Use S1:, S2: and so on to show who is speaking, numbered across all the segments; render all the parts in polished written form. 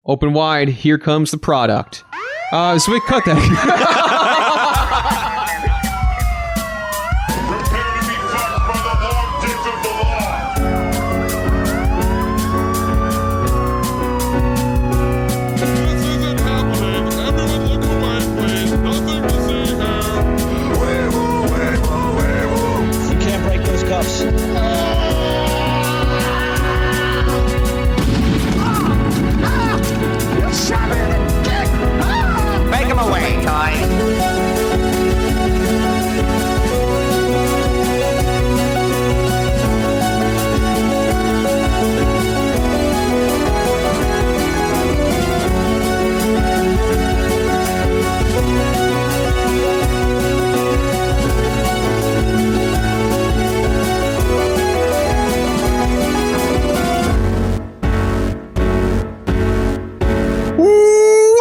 S1: Open wide, here comes the product. So we cut that.
S2: Make him away, toy.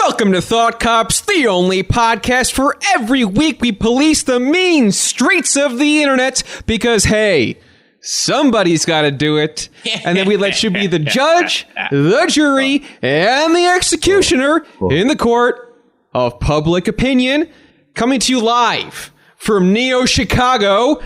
S1: Welcome to Thought Cops, the only podcast for every week we police the mean streets of the internet because, hey, somebody's got to do it. And then we let you be the judge, the jury, and the executioner in the court of public opinion. Coming to you live from Neo Chicago,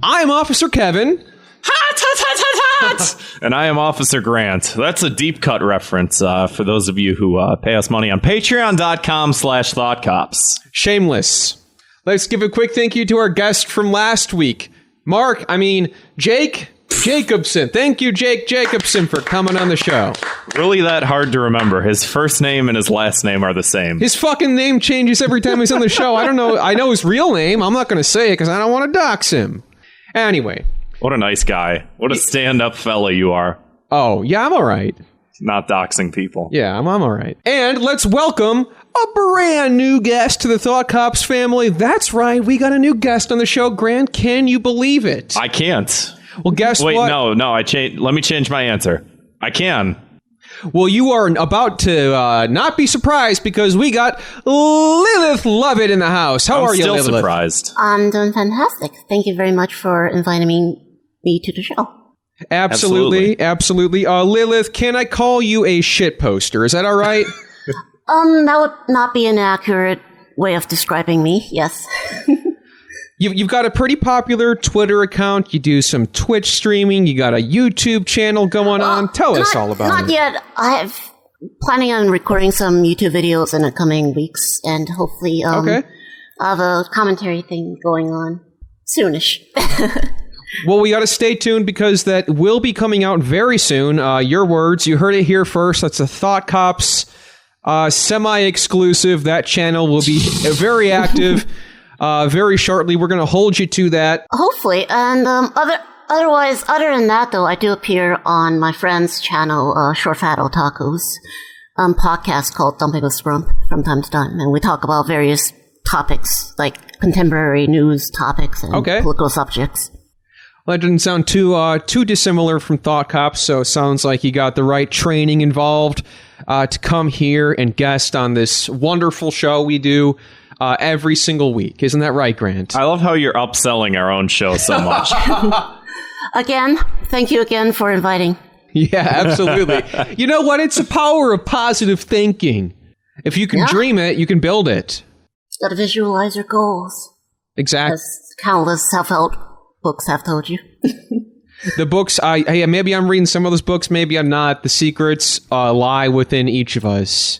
S1: I'm Officer Kevin.
S3: Hot, hot, hot, hot, hot. And I am Officer Grant. That's a deep cut reference for those of you who pay us money on patreon.com/thoughtcops.
S1: Shameless. Let's give a quick thank you to our guest from last week. Jake Jacobson. Thank you, Jake Jacobson, for coming on the show.
S3: Really that hard to remember. His first name and his last name are the same.
S1: His fucking name changes every time he's on the show. I don't know. I know his real name. I'm not going to say it because I don't want to dox him. Anyway.
S3: What a nice guy. What a stand-up fella you are.
S1: Oh, yeah, I'm all right.
S3: Not doxing people.
S1: Yeah, I'm all right. And let's welcome a brand new guest to the Thought Cops family. That's right. We got a new guest on the show. Grant, can you believe it?
S3: I can't.
S1: Well, guess
S3: what?
S1: Wait,
S3: no. Let me change my answer. I can.
S1: Well, you are about to not be surprised because we got Lilith Lovett in the house. How are you, Lilith?
S3: I'm still surprised.
S4: I'm doing fantastic. Thank you very much for inviting me to the show.
S1: Absolutely. Lilith, can I call you a shit poster? Is that all right?
S4: That would not be an accurate way of describing me, yes.
S1: You've got a pretty popular Twitter account. You do some Twitch streaming. You got a YouTube channel going on. Tell us all about it.
S4: Not yet. I'm planning on recording some YouTube videos in the coming weeks, and hopefully I have a commentary thing going on soonish.
S1: Well, we got to stay tuned because that will be coming out very soon. Your words, you heard it here first. That's a Thought Cops semi-exclusive. That channel will be very active very shortly. We're going to hold you to that.
S4: Hopefully. And other than that, though, I do appear on my friend's channel, Short Fat Otaku's podcast called Dumping with Scrump from time to time. And we talk about various topics, like contemporary news topics and political subjects.
S1: Well, that didn't sound too dissimilar from Thought Cops, so it sounds like you got the right training involved to come here and guest on this wonderful show we do every single week. Isn't that right, Grant?
S3: I love how you're upselling our own show so much.
S4: Again, thank you again for inviting.
S1: Yeah, absolutely. You know what? It's the power of positive thinking. If you can dream it, you can build it.
S4: You gotta visualize your goals.
S1: Exactly.
S4: As countless self-help books have told you.
S1: The books, maybe I'm reading some of those books, maybe I'm not. The secrets lie within each of us.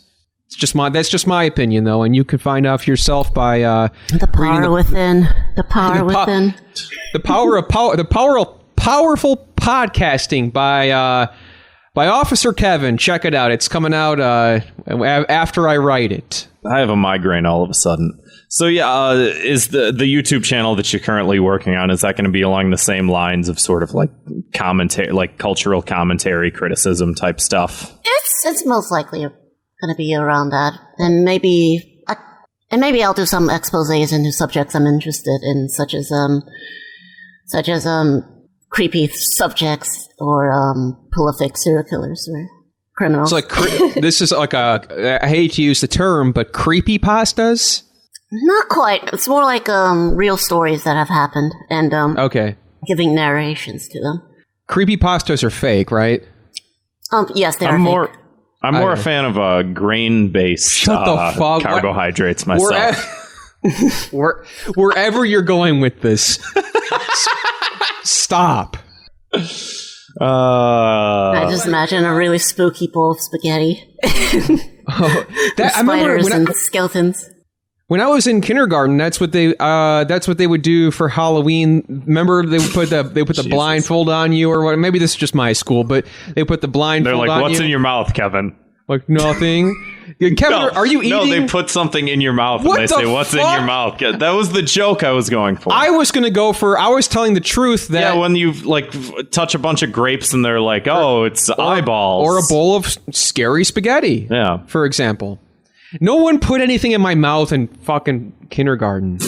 S1: That's just my opinion, though, and you can find out for yourself by
S4: the power within. The power within.
S1: The power of powerful podcasting by Officer Kevin. Check it out. It's coming out after I write it.
S3: I have a migraine all of a sudden. So yeah, is the YouTube channel that you're currently working on, is that going to be along the same lines of sort of like commentary, like cultural commentary, criticism type stuff?
S4: It's most likely going to be around that, and maybe I'll do some exposés into subjects I'm interested in, such as creepy subjects or prolific serial killers or criminals.
S1: So this is like I hate to use the term, but creepypastas?
S4: Not quite. It's more like real stories that have happened and giving narrations to them.
S1: Creepypastas are fake, right?
S4: Yes, they are fake.
S3: I'm more a fan of grain-based carbohydrates myself.
S1: Wherever you're going with this, stop.
S4: I just imagine a really spooky bowl of spaghetti. Spiders and skeletons.
S1: When I was in kindergarten, that's what they would do for Halloween. Remember, they would put the blindfold on you, or what? Maybe this is just my school, but they put the blindfold on you.
S3: They're like, "What's in your mouth, Kevin?"
S1: Like nothing. Kevin, are you eating?
S3: No, they put something in your mouth and they say, "What's in your mouth?" That was the joke I was going for.
S1: I was telling the truth that
S3: when you touch a bunch of grapes and they're like, "Oh, it's eyeballs,"
S1: or a bowl of scary spaghetti.
S3: Yeah,
S1: for example. No one put anything in my mouth in fucking kindergarten.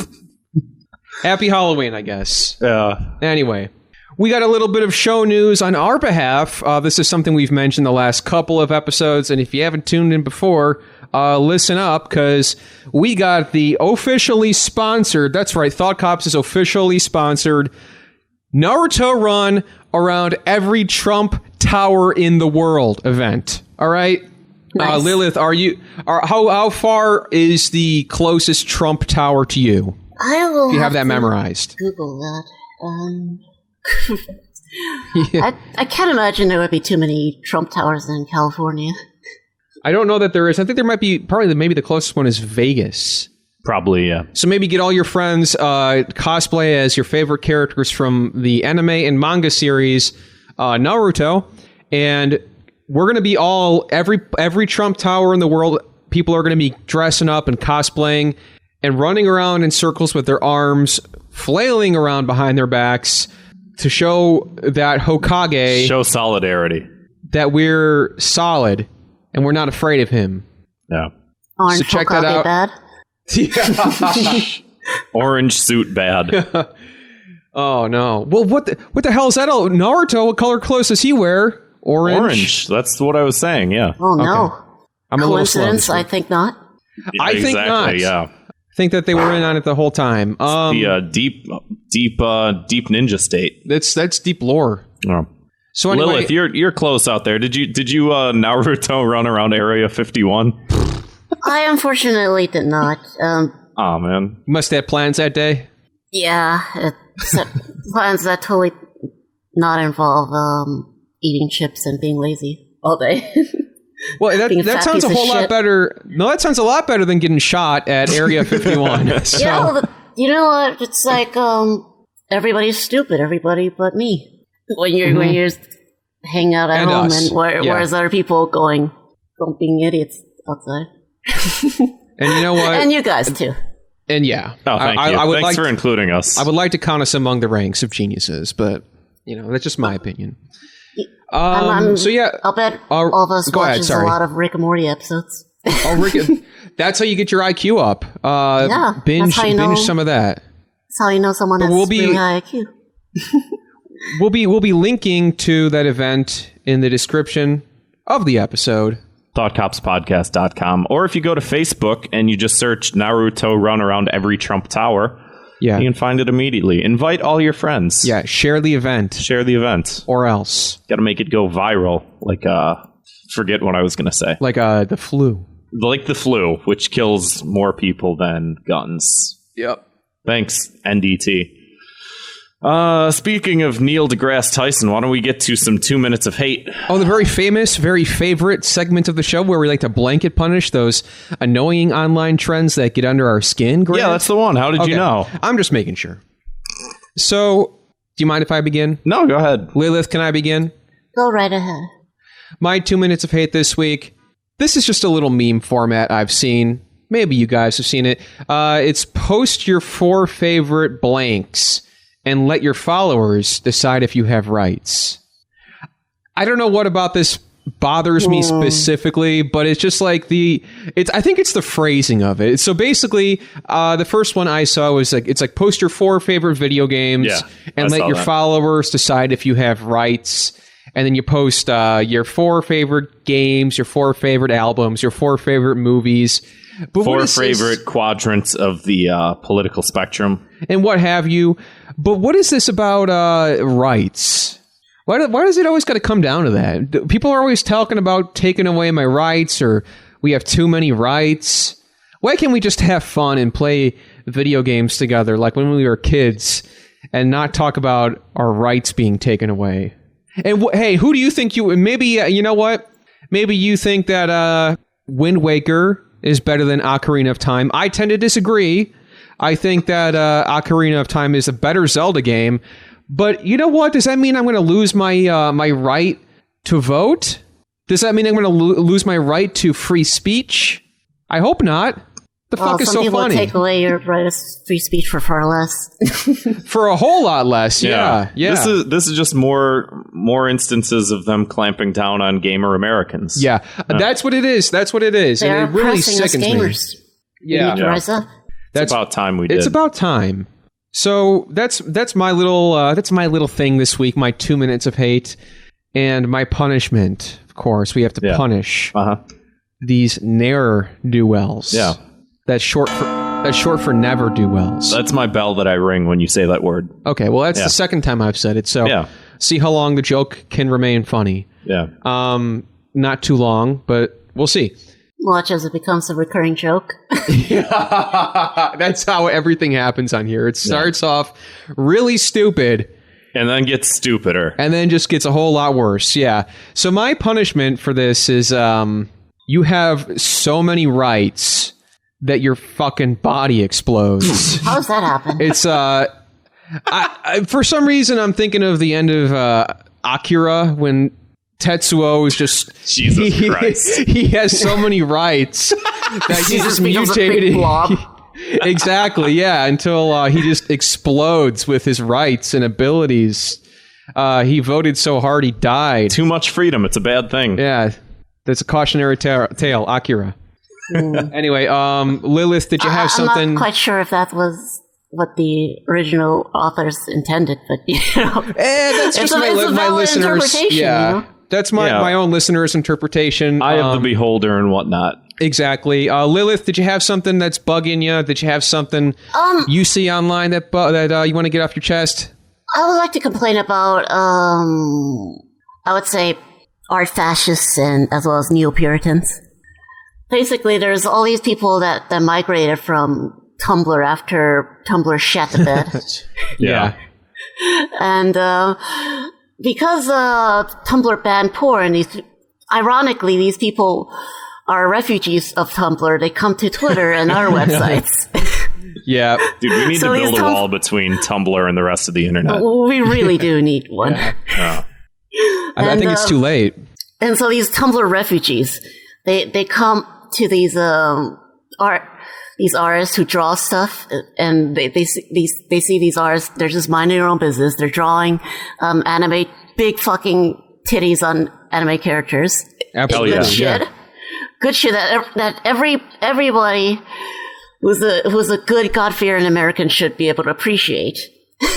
S1: Happy Halloween, I guess.
S3: Yeah.
S1: Anyway. We got a little bit of show news on our behalf. This is something we've mentioned the last couple of episodes, and if you haven't tuned in before, listen up, because we got the officially sponsored, that's right, Thought Cops is officially sponsored Naruto Run Around Every Trump Tower in the World event. All right?
S4: Nice.
S1: Lilith, how far is the closest Trump tower to you?
S4: I will.
S1: If you have that memorized.
S4: Google that. Yeah. I can't imagine there would be too many Trump towers in California.
S1: I don't know that there is. I think there might be, maybe the closest one is Vegas.
S3: Probably, yeah.
S1: So maybe get all your friends cosplay as your favorite characters from the anime and manga series Naruto, and we're going to be every Trump tower in the world. People are going to be dressing up and cosplaying and running around in circles with their arms, flailing around behind their backs, to show that Hokage...
S3: Show solidarity.
S1: That we're solid, and we're not afraid of him.
S3: Yeah.
S4: Orange
S1: so check
S4: Hokage
S1: that out.
S3: Orange suit bad.
S1: Oh, no. Well, what the hell is that? Naruto, what color clothes does he wear? Orange?
S3: That's what I was saying, yeah.
S4: Oh, no.
S1: Okay. I'm a little slow.
S4: Coincidence? I think not.
S1: I think not.
S3: Yeah.
S1: I think that they were in on it the whole time.
S3: The deep ninja state.
S1: That's deep lore.
S3: Oh.
S1: So anyway,
S3: Lilith, you're close out there. Did you Naruto run around Area 51?
S4: I unfortunately did not.
S3: Oh man,
S1: must have plans that day.
S4: Yeah, plans that totally not involve eating chips and being lazy all day.
S1: Well, that sounds a whole lot better. No, that sounds a lot better than getting shot at Area 51. So.
S4: Yeah, well, you know what? It's like everybody's stupid, everybody but me. When you're hanging out at home, us. And whereas other people going being idiots outside.
S1: And you know what?
S4: And you guys too.
S1: And yeah,
S3: oh, thank you. Thanks for including us.
S1: I would like to count us among the ranks of geniuses, but that's just my opinion. So yeah,
S4: I'll bet all of us watches a lot of Rick and Morty episodes.
S1: Oh, Rick! That's how you get your IQ up. Binge some of that.
S4: That's how you know someone has really high IQ.
S1: We'll be linking to that event in the description of the episode.
S3: ThoughtCopsPodcast.com, or if you go to Facebook and you just search Naruto Run Around Every Trump Tower. Yeah. You can find it immediately. Invite all your friends.
S1: Yeah, share the event. Or else.
S3: Got to make it go viral. Like, forget what I was going to say.
S1: Like the flu.
S3: Like the flu, which kills more people than guns.
S1: Yep.
S3: Thanks, NDT. Speaking of Neil deGrasse Tyson, why don't we get to some 2 minutes of hate?
S1: Oh, the very famous, very favorite segment of the show where we like to blanket punish those annoying online trends that get under our skin. Grant?
S3: Yeah, that's the one. How did you know?
S1: I'm just making sure. So, do you mind if I begin?
S3: No, go ahead.
S1: Lilith, can I begin?
S4: Go right ahead.
S1: My 2 minutes of hate this week. This is just a little meme format I've seen. Maybe you guys have seen it. It's post your 4 favorite blanks and let your followers decide if you have rights. I don't know what about this bothers me specifically, but it's just like I think it's the phrasing of it. So basically, the first one I saw was it's like post your 4 favorite video games and let your followers decide if you have rights. And then you post your 4 favorite games, your 4 favorite albums, your 4 favorite movies. But
S3: 4 favorite quadrants of the political spectrum.
S1: And what have you. But what is this about rights? Why does it always got to come down to that? People are always talking about taking away my rights, or we have too many rights. Why can't we just have fun and play video games together like when we were kids and not talk about our rights being taken away? And hey, who do you think maybe, you know what? Maybe you think that Wind Waker is better than Ocarina of Time. I tend to disagree. I think that Ocarina of Time is a better Zelda game. But you know what? Does that mean I'm going to lose my my right to vote? Does that mean I'm going to lose my right to free speech? I hope not. The fuck is so funny?
S4: Some people take away your right of free speech for far less.
S1: For a whole lot less, yeah.
S3: This is just more instances of them clamping down on gamer Americans.
S1: Yeah, that's what it is. That's what it is.
S4: They're
S1: and it really
S4: oppressing us
S1: sickens
S4: gamers.
S1: me. Yeah.
S4: Rise up.
S3: It's about time we did.
S1: It's about time. So that's my little thing this week. My 2 minutes of hate and my punishment. Of course, we have to punish these ne'er-do-wells.
S3: Yeah,
S1: that's short for never-do-wells.
S3: That's my bell that I ring when you say that word.
S1: Okay, well that's the second time I've said it. So see how long the joke can remain funny.
S3: Yeah.
S1: Not too long, but we'll see.
S4: Watch as it becomes a recurring joke.
S1: That's how everything happens on here. It starts off really stupid.
S3: And then gets stupider.
S1: And then just gets a whole lot worse. Yeah. So my punishment for this is you have so many rights that your fucking body explodes.
S4: How does that happen?
S1: It's I for some reason I'm thinking of the end of Akira when Tetsuo is just
S3: Jesus Christ.
S1: He has so many rights that he just mutated. Exactly, yeah, until he just explodes with his rights and abilities. He voted so hard he died.
S3: Too much freedom, it's a bad thing.
S1: Yeah, that's a cautionary tale, Akira. Anyway, Lilith, did you have something?
S4: I'm not quite sure if that was what the original authors intended, but you know,
S1: that's just my listeners. Yeah. You know? That's my own listener's interpretation.
S3: Eye of the beholder and whatnot.
S1: Exactly. Lilith, did you have something that's bugging you? Did you have something you see online that you want to get off your chest?
S4: I would like to complain about, I would say, art fascists and as well as neo-Puritans. Basically, there's all these people that migrated from Tumblr after Tumblr shat the bed.
S1: Yeah.
S4: And because Tumblr banned porn, ironically, these people are refugees of Tumblr. They come to Twitter and our websites.
S1: Yeah.
S3: Dude, we need to build a wall between Tumblr and the rest of the internet.
S4: We really do need one.
S1: Yeah. I think it's too late.
S4: And so these Tumblr refugees, they come to these artists who draw stuff, and they see these artists, they're just minding their own business. They're drawing anime, big fucking titties on anime characters.
S1: Absolutely.
S4: Good shit. Yeah. Good shit that everybody who's a good God-fearing American should be able to appreciate.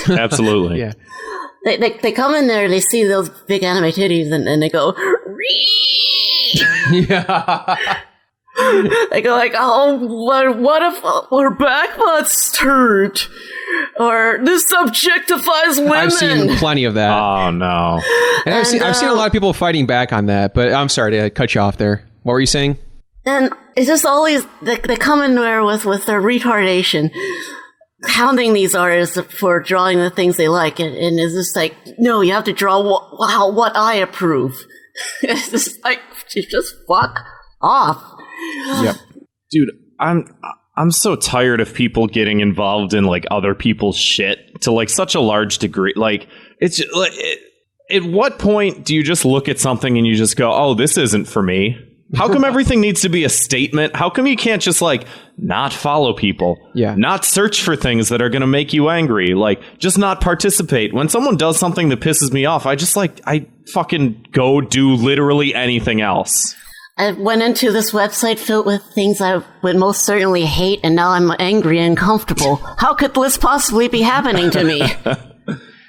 S3: Absolutely.
S1: Yeah.
S4: They come in there, they see those big anime titties, and they go,
S1: yeah.
S4: They go like, oh, what if our back butts turned? Or this objectifies women.
S1: I've seen plenty of that.
S3: Oh, no.
S1: And I've seen a lot of people fighting back on that, but I'm sorry to cut you off there. What were you saying?
S4: And it's just always, they come in there with their retardation, hounding these artists for drawing the things they like. And it's just like, no, you have to draw what I approve. It's just like, just fuck off.
S1: Yep.
S3: Dude, I'm so tired of people getting involved in like other people's shit to like such a large degree. Like, it's just, like, at what point do you just look at something and you just go, oh, this isn't for me? How come everything needs to be a statement? How come you can't just like not follow people?
S1: Yeah.
S3: Not search for things that are going to make you angry? Like, just not participate. When someone does something that pisses me off, I fucking go do literally anything else.
S4: I went into this website filled with things I would most certainly hate, and now I'm angry and uncomfortable. How could this possibly be happening to me?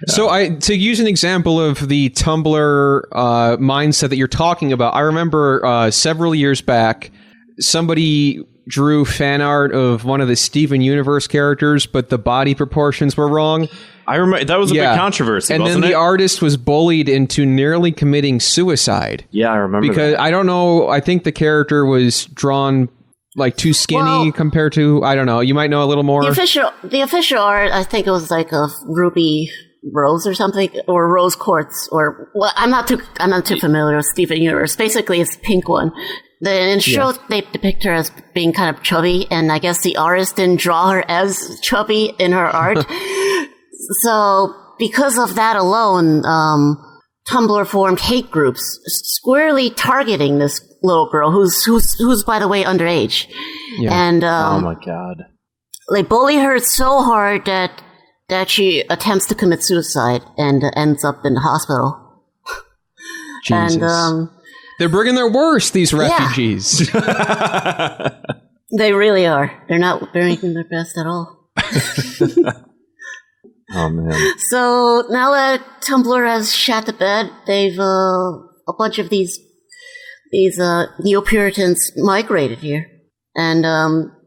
S1: So to use an example of the Tumblr mindset that you're talking about, I remember several years back, somebody drew fan art of one of the Steven Universe characters, but the body proportions were wrong.
S3: I remember that was a big controversy,
S1: and
S3: wasn't
S1: then
S3: it?
S1: the artist was bullied into nearly committing suicide.
S3: Yeah, I remember
S1: because
S3: that.
S1: I don't know. I think the character was drawn like too skinny compared to, I don't know. You might know a little more.
S4: The official art, I think it was like a ruby rose or something, or rose quartz, or I'm not too familiar with Steven Universe. Basically, it's a pink one. In the show, they depict her as being kind of chubby, and I guess the artist didn't draw her as chubby in her art. So, because of that alone, Tumblr formed hate groups, squarely targeting this little girl, who's by the way underage. Yeah. And
S3: oh my god,
S4: they bully her so hard that she attempts to commit suicide and ends up in the hospital.
S1: Jesus. And they're bringing their worst, these refugees.
S4: Yeah. They really are. They're making their best at all.
S3: Oh man!
S4: So now that Tumblr has shat the bed, they've a bunch of these neo-Puritans migrated here, and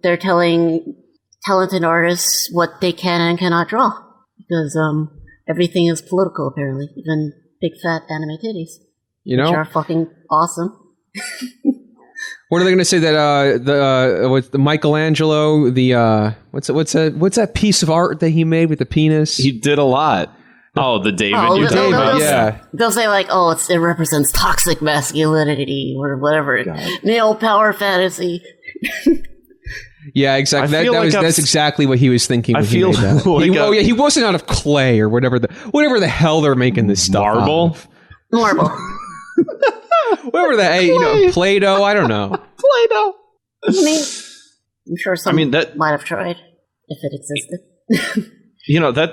S4: they're telling talented artists what they can and cannot draw because everything is political apparently, even big fat anime titties, which are fucking awesome.
S1: What are they going to say that with the Michelangelo, the what's that piece of art that he made with the penis?
S3: He did a lot. Oh, the David.
S4: They'll say like, it represents toxic masculinity or whatever, male power fantasy.
S1: Yeah, exactly. That's exactly what he was thinking. I feel like he wasn't out of clay or whatever the hell they're making this stuff.
S4: Marble.
S1: Whatever the Play-Doh. I don't know.
S3: Play-Doh.
S4: I mean, I'm sure someone might have tried if it existed.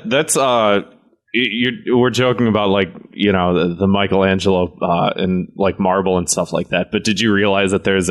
S3: That's we're joking about the Michelangelo and like marble and stuff like that. But did you realize that there's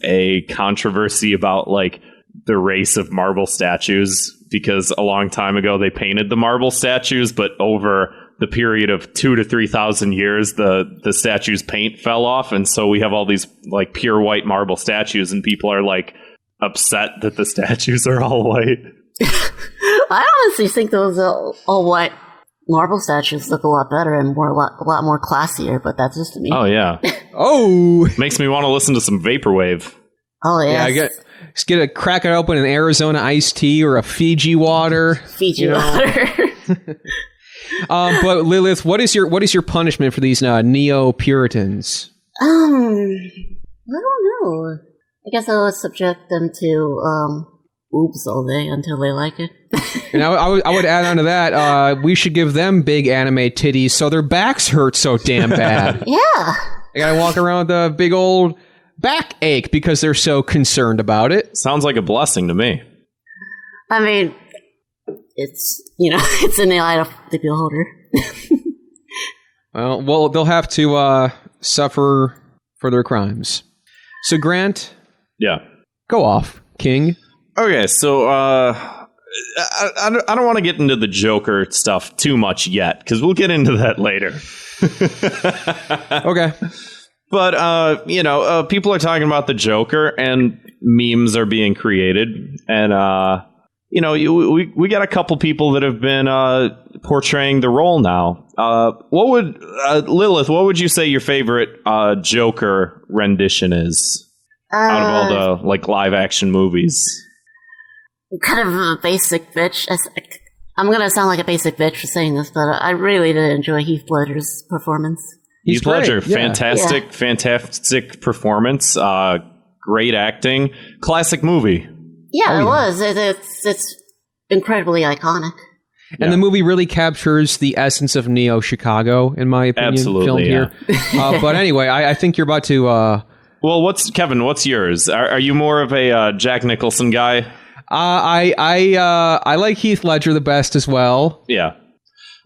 S3: a controversy about like the race of marble statues? Because a long time ago they painted the marble statues, but over the period of 2,000 to 3,000 years, the statue's paint fell off, and so we have all these like pure white marble statues, and people are like upset that the statues are all white.
S4: I honestly think those all white marble statues look a lot better and a lot more classier, but that's just me.
S3: Oh yeah. Makes me want to listen to some vaporwave.
S4: Oh yeah.
S1: Just crack it open an Arizona iced tea or a Fiji water.
S4: Water.
S1: But Lilith, what is your punishment for these neo-Puritans?
S4: I don't know. I guess I would subject them to boobs all day until they like it.
S1: And I would add on to that, we should give them big anime titties so their backs hurt so damn bad.
S4: Yeah.
S1: They gotta walk around with a big old back ache because they're so concerned about it.
S3: Sounds like a blessing to me.
S4: I mean, it's in the eye of the beholder.
S1: Well, they'll have to suffer for their crimes. So, Grant?
S3: Yeah.
S1: Go off, King.
S3: Okay, so I don't want to get into the Joker stuff too much yet, because we'll get into that later.
S1: Okay.
S3: But, people are talking about the Joker, and memes are being created, and, we got a couple people that have been portraying the role now. Lilith, what would you say your favorite Joker rendition is out of all the live action movies?
S4: Kind of a basic bitch. I'm going to sound like a basic bitch for saying this, but I really did enjoy Heath Ledger's performance.
S3: Heath Ledger, fantastic performance, great acting, classic movie.
S4: Yeah, it was. It's incredibly iconic.
S1: And the movie really captures the essence of Neo Chicago, in my opinion.
S3: Absolutely,
S1: filmed here. But anyway, I think you're about to...
S3: Well, what's yours? Are you more of a Jack Nicholson guy?
S1: I like Heath Ledger the best as well.
S3: Yeah.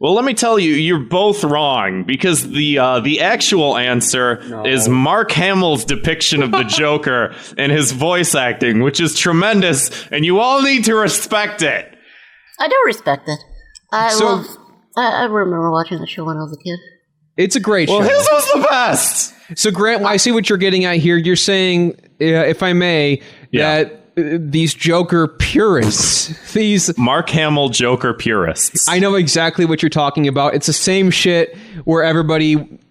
S3: Well, let me tell you, you're both wrong, because the actual answer is Mark Hamill's depiction of the Joker and his voice acting, which is tremendous, and you all need to respect it.
S4: I do respect it. I remember watching the show when I was a kid.
S1: It's a great show.
S3: Well, his was the best.
S1: So, Grant, I see what you're getting at here. You're saying if I may, that these Joker purists, these
S3: Mark Hamill Joker purists.
S1: I know exactly what you're talking about. It's the same shit where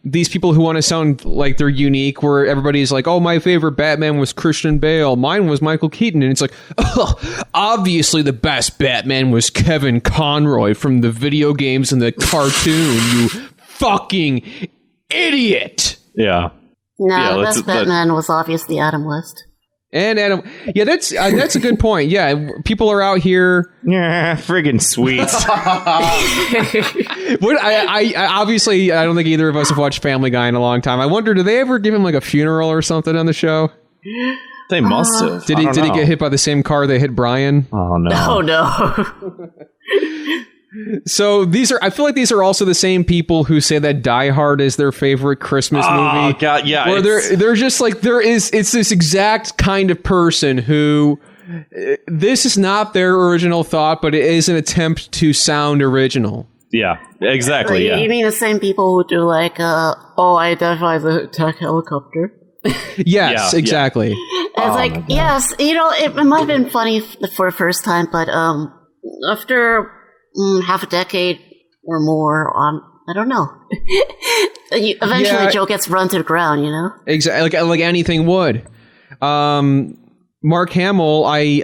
S1: these people who want to sound like they're unique, where everybody's like, oh, my favorite Batman was Christian Bale. Mine was Michael Keaton. And it's like, oh, obviously the best Batman was Kevin Conroy from the video games and the cartoon, you fucking idiot.
S3: Yeah.
S4: No, the best Batman was obviously Adam West.
S1: And Adam, yeah, that's a good point. Yeah, people are out here.
S3: Yeah, friggin' sweet.
S1: I obviously, I don't think either of us have watched Family Guy in a long time. I wonder, do they ever give him like a funeral or something on the show?
S3: They must have.
S1: Did he get hit by the same car that hit Brian?
S3: Oh no!
S4: Oh no!
S1: So I feel like these are also the same people who say that Die Hard is their favorite Christmas movie.
S3: Oh god, yeah.
S1: Where they're just like, it's this exact kind of person who, this is not their original thought, but it is an attempt to sound original.
S3: Yeah, exactly.
S4: You mean the same people who do like, I identify as a attack helicopter?
S1: Yes, exactly.
S4: It's like, yes, it might have been funny for the first time, but after half a decade or more, I don't know. Eventually, Joe gets run to the ground,
S1: Exactly, like anything would. Mark Hamill, I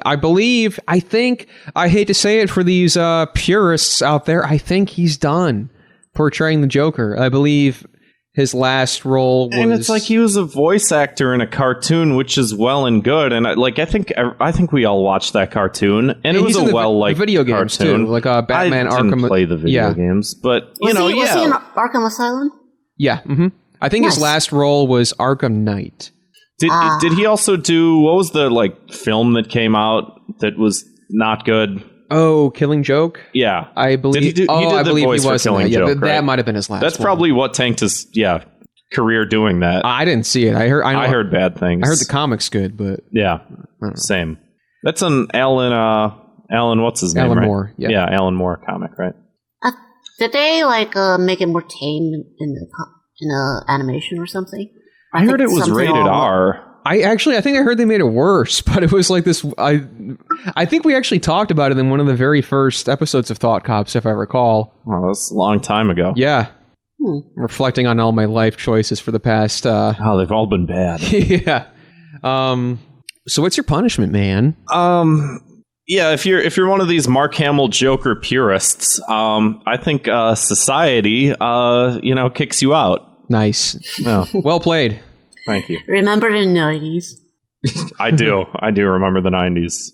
S1: think, I hate to say it for these purists out there, I think he's done portraying the Joker. I believe his last role was...
S3: And it's like he was a voice actor in a cartoon, which is well and good. And I think we all watched that cartoon, and it was a well-liked
S1: video games
S3: cartoon.
S1: Too, like Batman
S3: I didn't
S1: Arkham.
S3: Play the video games, but
S4: was he in Arkham Asylum?
S1: Yeah, I think his last role was Arkham Knight.
S3: Did he also do, what was the film that came out that was not good?
S1: Oh, Killing Joke?
S3: Yeah.
S1: I believe
S3: he did the voice for Killing Joke, right?
S1: That might have been his last
S3: That's
S1: one.
S3: probably what tanked his career doing that.
S1: I didn't see it. I heard
S3: bad things.
S1: I heard the comic's good, but...
S3: Yeah, same. That's an Alan, what's his name,
S1: Alan
S3: right?
S1: Moore,
S3: Yeah, Alan Moore comic, right?
S4: Did they make it more tame in the animation or something?
S3: I heard it was rated R.
S1: I think I heard they made it worse, but it was like this. I think we actually talked about it in one of the very first episodes of Thought Cops, if I recall.
S3: Oh, that's a long time ago.
S1: Yeah. Reflecting on all my life choices for the past.
S3: They've all been bad.
S1: Yeah. So what's your punishment, man?
S3: Yeah, if you're one of these Mark Hamill Joker purists, I think society, kicks you out.
S1: Nice.
S3: Oh.
S1: Well played.
S3: Thank you.
S4: Remember the 90s?
S3: I do remember the 90s.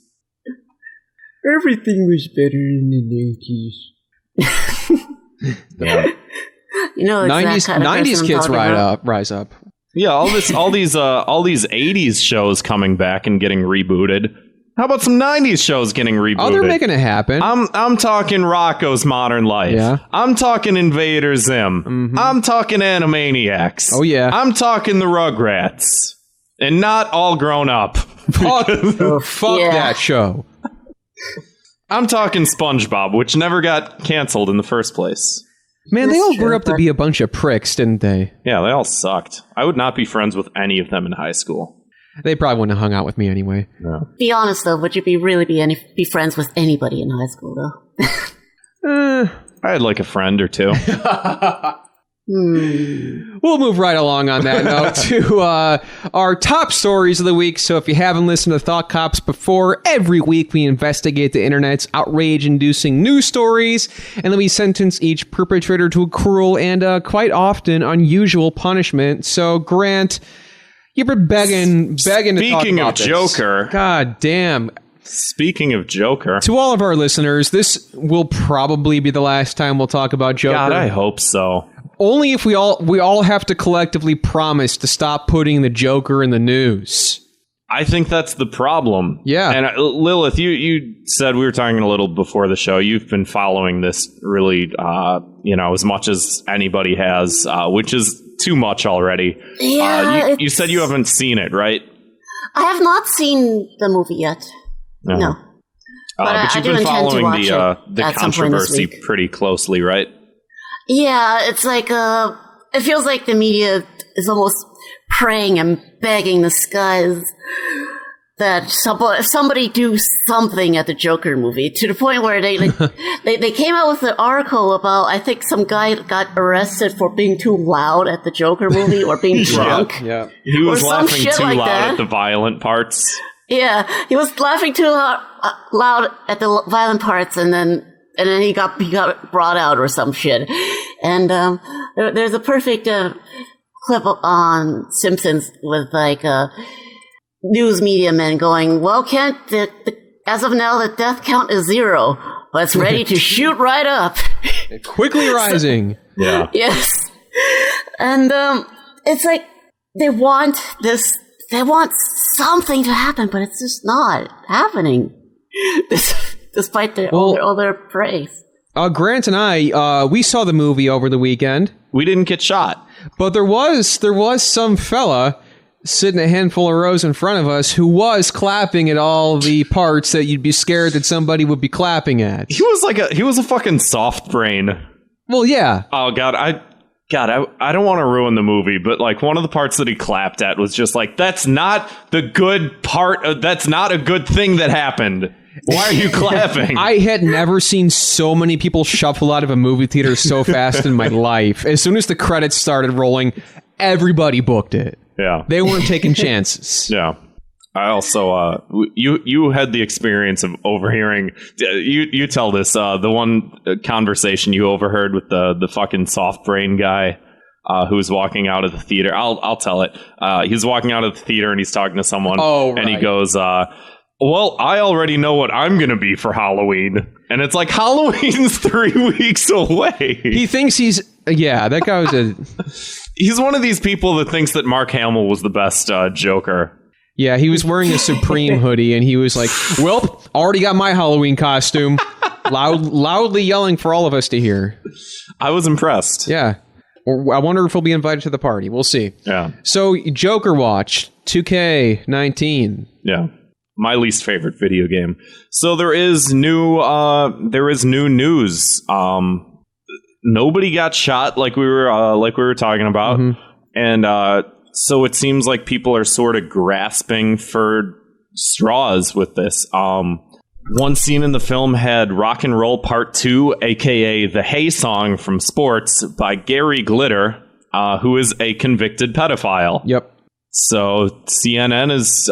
S1: Everything was better in the 90s.
S3: Yeah.
S1: 90s kids rise up.
S3: Yeah, all these 80s shows coming back and getting rebooted. How about some 90s shows getting rebooted?
S1: Oh, they're making it happen.
S3: I'm talking Rocko's Modern Life.
S1: Yeah.
S3: I'm talking Invader Zim.
S1: Mm-hmm.
S3: I'm talking Animaniacs.
S1: Oh, yeah.
S3: I'm talking the Rugrats. And not all grown up.
S1: Fuck that show.
S3: I'm talking SpongeBob, which never got canceled in the first place.
S1: Man, they all grew up to be a bunch of pricks, didn't they?
S3: Yeah, they all sucked. I would not be friends with any of them in high school.
S1: They probably wouldn't have hung out with me anyway.
S3: No.
S4: Be honest though, would you be friends with anybody in high school though?
S3: I had like a friend or two.
S1: We'll move right along on that note to our top stories of the week. So if you haven't listened to Thought Cops before, every week we investigate the internet's outrage-inducing news stories, and then we sentence each perpetrator to a cruel and quite often unusual punishment. So Grant, you've been begging to talk about this.
S3: Speaking of Joker.
S1: God damn.
S3: Speaking of Joker.
S1: To all of our listeners, this will probably be the last time we'll talk about Joker.
S3: God, I hope so.
S1: Only if we all have to collectively promise to stop putting the Joker in the news.
S3: I think that's the problem.
S1: Yeah.
S3: And Lilith, you said, we were talking a little before the show, you've been following this really, as much as anybody has, which is too much already.
S4: Yeah.
S3: You said you haven't seen it, right?
S4: I have not seen the movie yet. No.
S3: But you've been following the controversy pretty closely, right?
S4: Yeah, it's like, it feels like the media is almost praying and begging the skies that somebody do something at the Joker movie, to the point where they came out with an article about, I think some guy got arrested for being too loud at the Joker movie or being drunk.
S1: Yeah.
S3: He was laughing too
S4: like
S3: loud
S4: that.
S3: at the violent parts.
S4: Yeah, he was laughing too loud at the violent parts, and then he got brought out or some shit. And there's a perfect clip on Simpsons with like news media men going, "Well, Kent, as of now, the death count is 0, but it's ready to shoot right up."
S1: Quickly rising.
S3: Yeah.
S4: Yes, and it's like they want this. They want something to happen, but it's just not happening, despite all their praise.
S1: Grant and I, we saw the movie over the weekend.
S3: We didn't get shot.
S1: But there was some fella sitting a handful of rows in front of us who was clapping at all the parts that you'd be scared that somebody would be clapping at.
S3: He was a fucking soft brain.
S1: Well, yeah.
S3: Oh, God, I don't want to ruin the movie, but like one of the parts that he clapped at was just like, that's not the good part. That's not a good thing that happened. Why are you clapping?
S1: I had never seen so many people shuffle out of a movie theater so fast in my life. As soon as the credits started rolling, everybody booked it.
S3: Yeah.
S1: They weren't taking chances.
S3: Yeah. I also, you had the experience of overhearing, you tell this, the one conversation you overheard with the fucking soft brain guy who was walking out of the theater. I'll tell it. He's walking out of the theater and he's talking to someone.
S1: Oh, right.
S3: And he goes, well, I already know what I'm going to be for Halloween. And it's like, Halloween's 3 weeks away.
S1: He thinks that guy was
S3: He's one of these people that thinks that Mark Hamill was the best Joker.
S1: Yeah, he was wearing a Supreme hoodie, and he was like, well, already got my Halloween costume. Loudly yelling for all of us to hear.
S3: I was impressed.
S1: Yeah. I wonder if he'll be invited to the party. We'll see.
S3: Yeah.
S1: So, Joker Watch, 2K19.
S3: Yeah. My least favorite video game. So there is new news. Nobody got shot like we were talking about. Mm-hmm. And so it seems like people are sort of grasping for straws with this. One scene in the film had Rock and Roll Part 2, aka the Hey Song from Sports by Gary Glitter, who is a convicted pedophile.
S1: Yep.
S3: So CNN is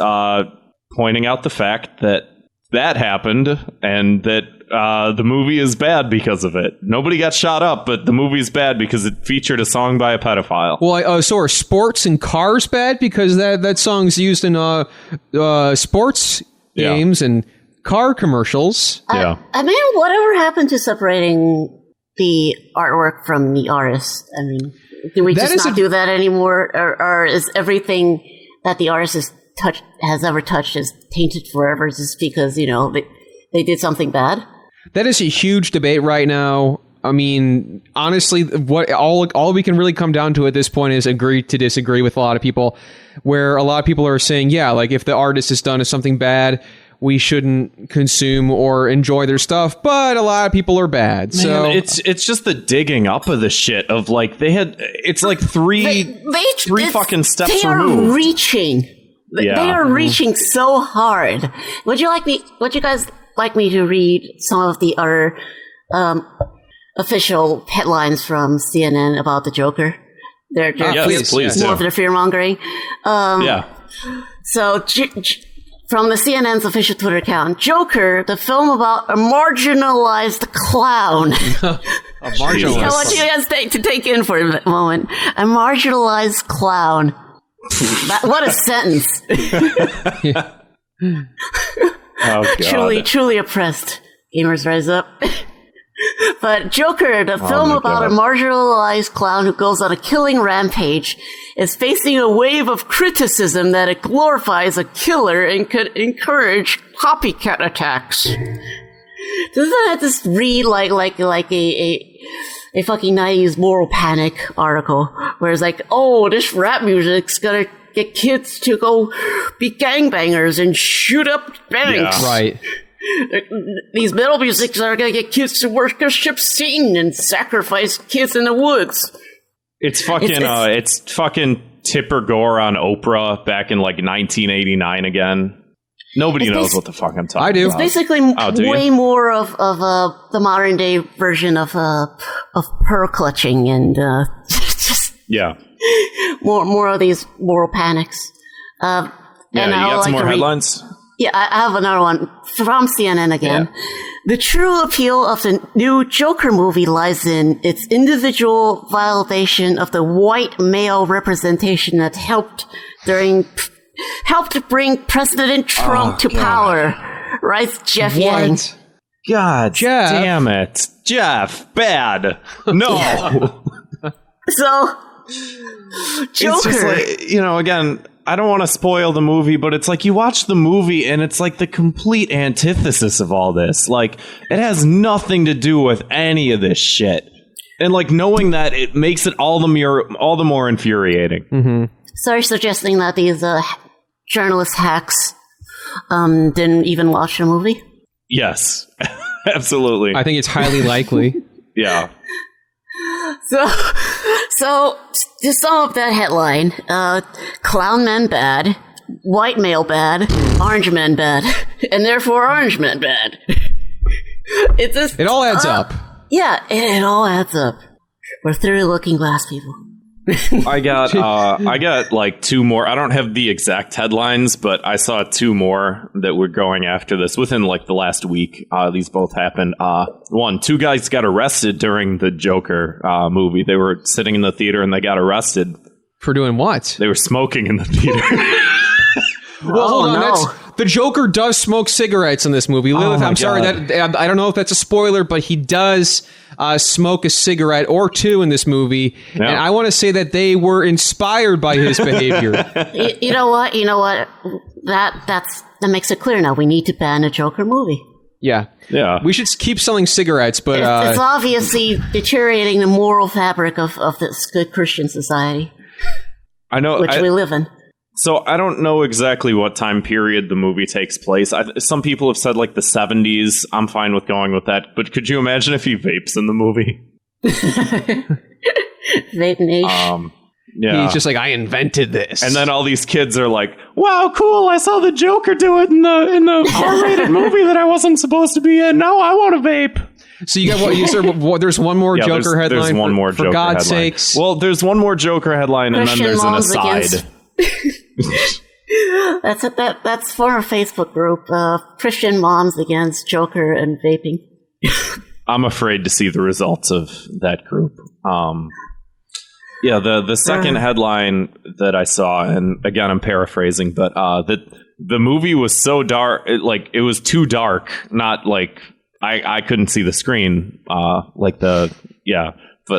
S3: pointing out the fact that happened and that the movie is bad because of it. Nobody got shot up, but the movie's bad because it featured a song by a pedophile.
S1: Well, so are sports and cars bad? Because that song's used in sports games and car commercials.
S3: Yeah.
S4: I mean, whatever happened to separating the artwork from the artist? I mean, do we just not do that anymore? Or is everything that the artist has ever touched is tainted forever just because, they did something bad?
S1: That is a huge debate right now. I mean, honestly, what all we can really come down to at this point is agree to disagree with a lot of people, where a lot of people are saying, yeah, like if the artist has done something bad, we shouldn't consume or enjoy their stuff, but a lot of people are bad.
S3: Man,
S1: so
S3: it's just the digging up of the shit of like it's like three fucking steps removed.
S4: They are reaching. Yeah. They are reaching so hard. Would you guys like me to read some of the other official headlines from CNN about the Joker? They're
S3: please
S4: more of their fear-mongering.
S3: Yeah.
S4: So, from the CNN's official Twitter account, Joker, the film about a marginalized clown.
S1: A marginalized.
S4: I want you guys to take in for a moment. A marginalized clown. What a sentence.
S3: Oh, God.
S4: Truly oppressed. Gamers rise up. But Joker, the film about a marginalized clown who goes on a killing rampage, is facing a wave of criticism that it glorifies a killer and could encourage copycat attacks. Doesn't that just read like a fucking 90s moral panic article, where it's like, oh, this rap music's gonna get kids to go be gangbangers and shoot up banks.
S1: Yeah. Right.
S4: These metal musics are gonna get kids to worship Satan and sacrifice kids in the woods.
S3: It's fucking Tipper Gore on Oprah back in like 1989 again. Nobody knows what the fuck I'm talking
S1: I do.
S3: about.
S4: It's basically way more of the modern day version of pearl clutching and just more of these moral panics.
S3: You got some more headlines?
S4: Yeah, I have another one from CNN again. Yeah. The true appeal of the new Joker movie lies in its individual validation of the white male representation that helped bring President Trump to power. Writes Jeff Yang.
S3: God
S1: Jeff.
S3: Damn it. Jeff, bad. No.
S4: So, Joker.
S3: It's just like, again, I don't want to spoil the movie, but it's like you watch the movie and it's like the complete antithesis of all this. Like, it has nothing to do with any of this shit. And like knowing that, it makes it all the more infuriating.
S1: Mm-hmm.
S4: So you're suggesting that these journalist hacks didn't even watch the movie?
S3: Yes, absolutely.
S1: I think it's highly likely.
S3: Yeah.
S4: So to sum up that headline, clown men bad, white male bad, orange men bad, and therefore orange men bad.
S1: It all adds up.
S4: Yeah, it all adds up. We're through Looking Glass people.
S3: I got like two more. I don't have the exact headlines, but I saw two more that were going after this within like the last week. These both happened. Two guys got arrested during the Joker movie. They were sitting in the theater and they got arrested.
S1: For doing what?
S3: They were smoking in the theater.
S1: Well, hold on.
S4: No.
S1: The Joker does smoke cigarettes in this movie. Lilith, I'm sorry. I don't know if that's a spoiler, but he does smoke a cigarette or two in this movie. Yeah. And I want to say that they were inspired by his behavior.
S4: You know what? That makes it clear now. We need to ban a Joker movie.
S1: Yeah.
S3: We
S1: should keep selling cigarettes, but
S4: it's obviously deteriorating the moral fabric of this good Christian society.
S3: I know,
S4: which we live in.
S3: So I don't know exactly what time period the movie takes place. Some people have said like the 70s. I'm fine with going with that. But could you imagine if he vapes in the movie?
S4: Vape nation.
S3: Yeah.
S1: He's just like, I invented this.
S3: And then all these kids are like, wow, cool. I saw the Joker do it in the R-rated movie that I wasn't supposed to be in. Now I want to vape.
S1: So you got what? There's one more Joker headline.
S3: There's one more Joker
S1: for God's
S3: headline.
S1: sakes.
S3: Well, there's one more Joker headline, and then there's an aside.
S4: That's for a Facebook group, Christian Moms Against Joker and Vaping.
S3: I'm afraid to see the results of that group. The second headline that I saw, and again I'm paraphrasing, but that the movie was so dark, it was too dark. Not like I couldn't see the screen, but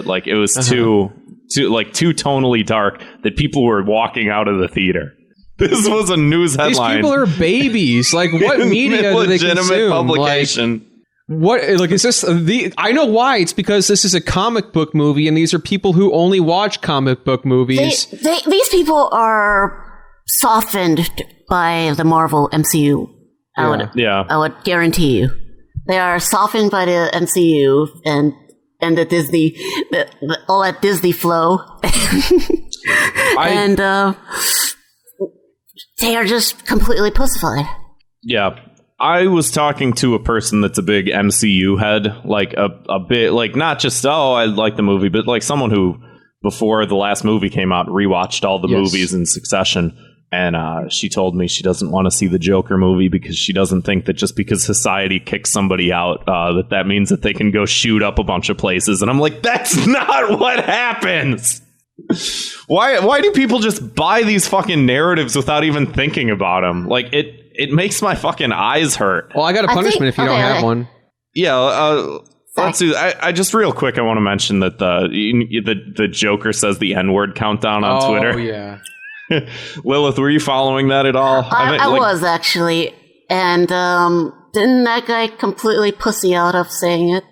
S3: like it was too tonally dark that people were walking out of the theater. This was a news headline.
S1: These people are babies. Like, what media do they consume?
S3: Legitimate publication.
S1: Is this I know why. It's because this is a comic book movie, and these are people who only watch comic book movies.
S4: These people are softened by the Marvel MCU. I would guarantee you, they are softened by the MCU and the Disney, all that Disney flow, they are just completely pussified.
S3: Yeah. I was talking to a person that's a big MCU head, like a bit, like not just, I like the movie, but like someone who, before the last movie came out, rewatched all the movies in succession. And she told me she doesn't want to see the Joker movie because she doesn't think that just because society kicks somebody out, that means that they can go shoot up a bunch of places. And I'm like, that's not what happens. Why do people just buy these fucking narratives without even thinking about them? Like, it makes my fucking eyes hurt.
S1: Well, I got a punishment if you don't have one.
S3: Yeah, let's do. I just real quick, I want to mention that the Joker says the N-word countdown on Twitter.
S1: Oh yeah.
S3: Lilith, were you following that at all?
S4: I was actually, and didn't that guy completely pussy out of saying it?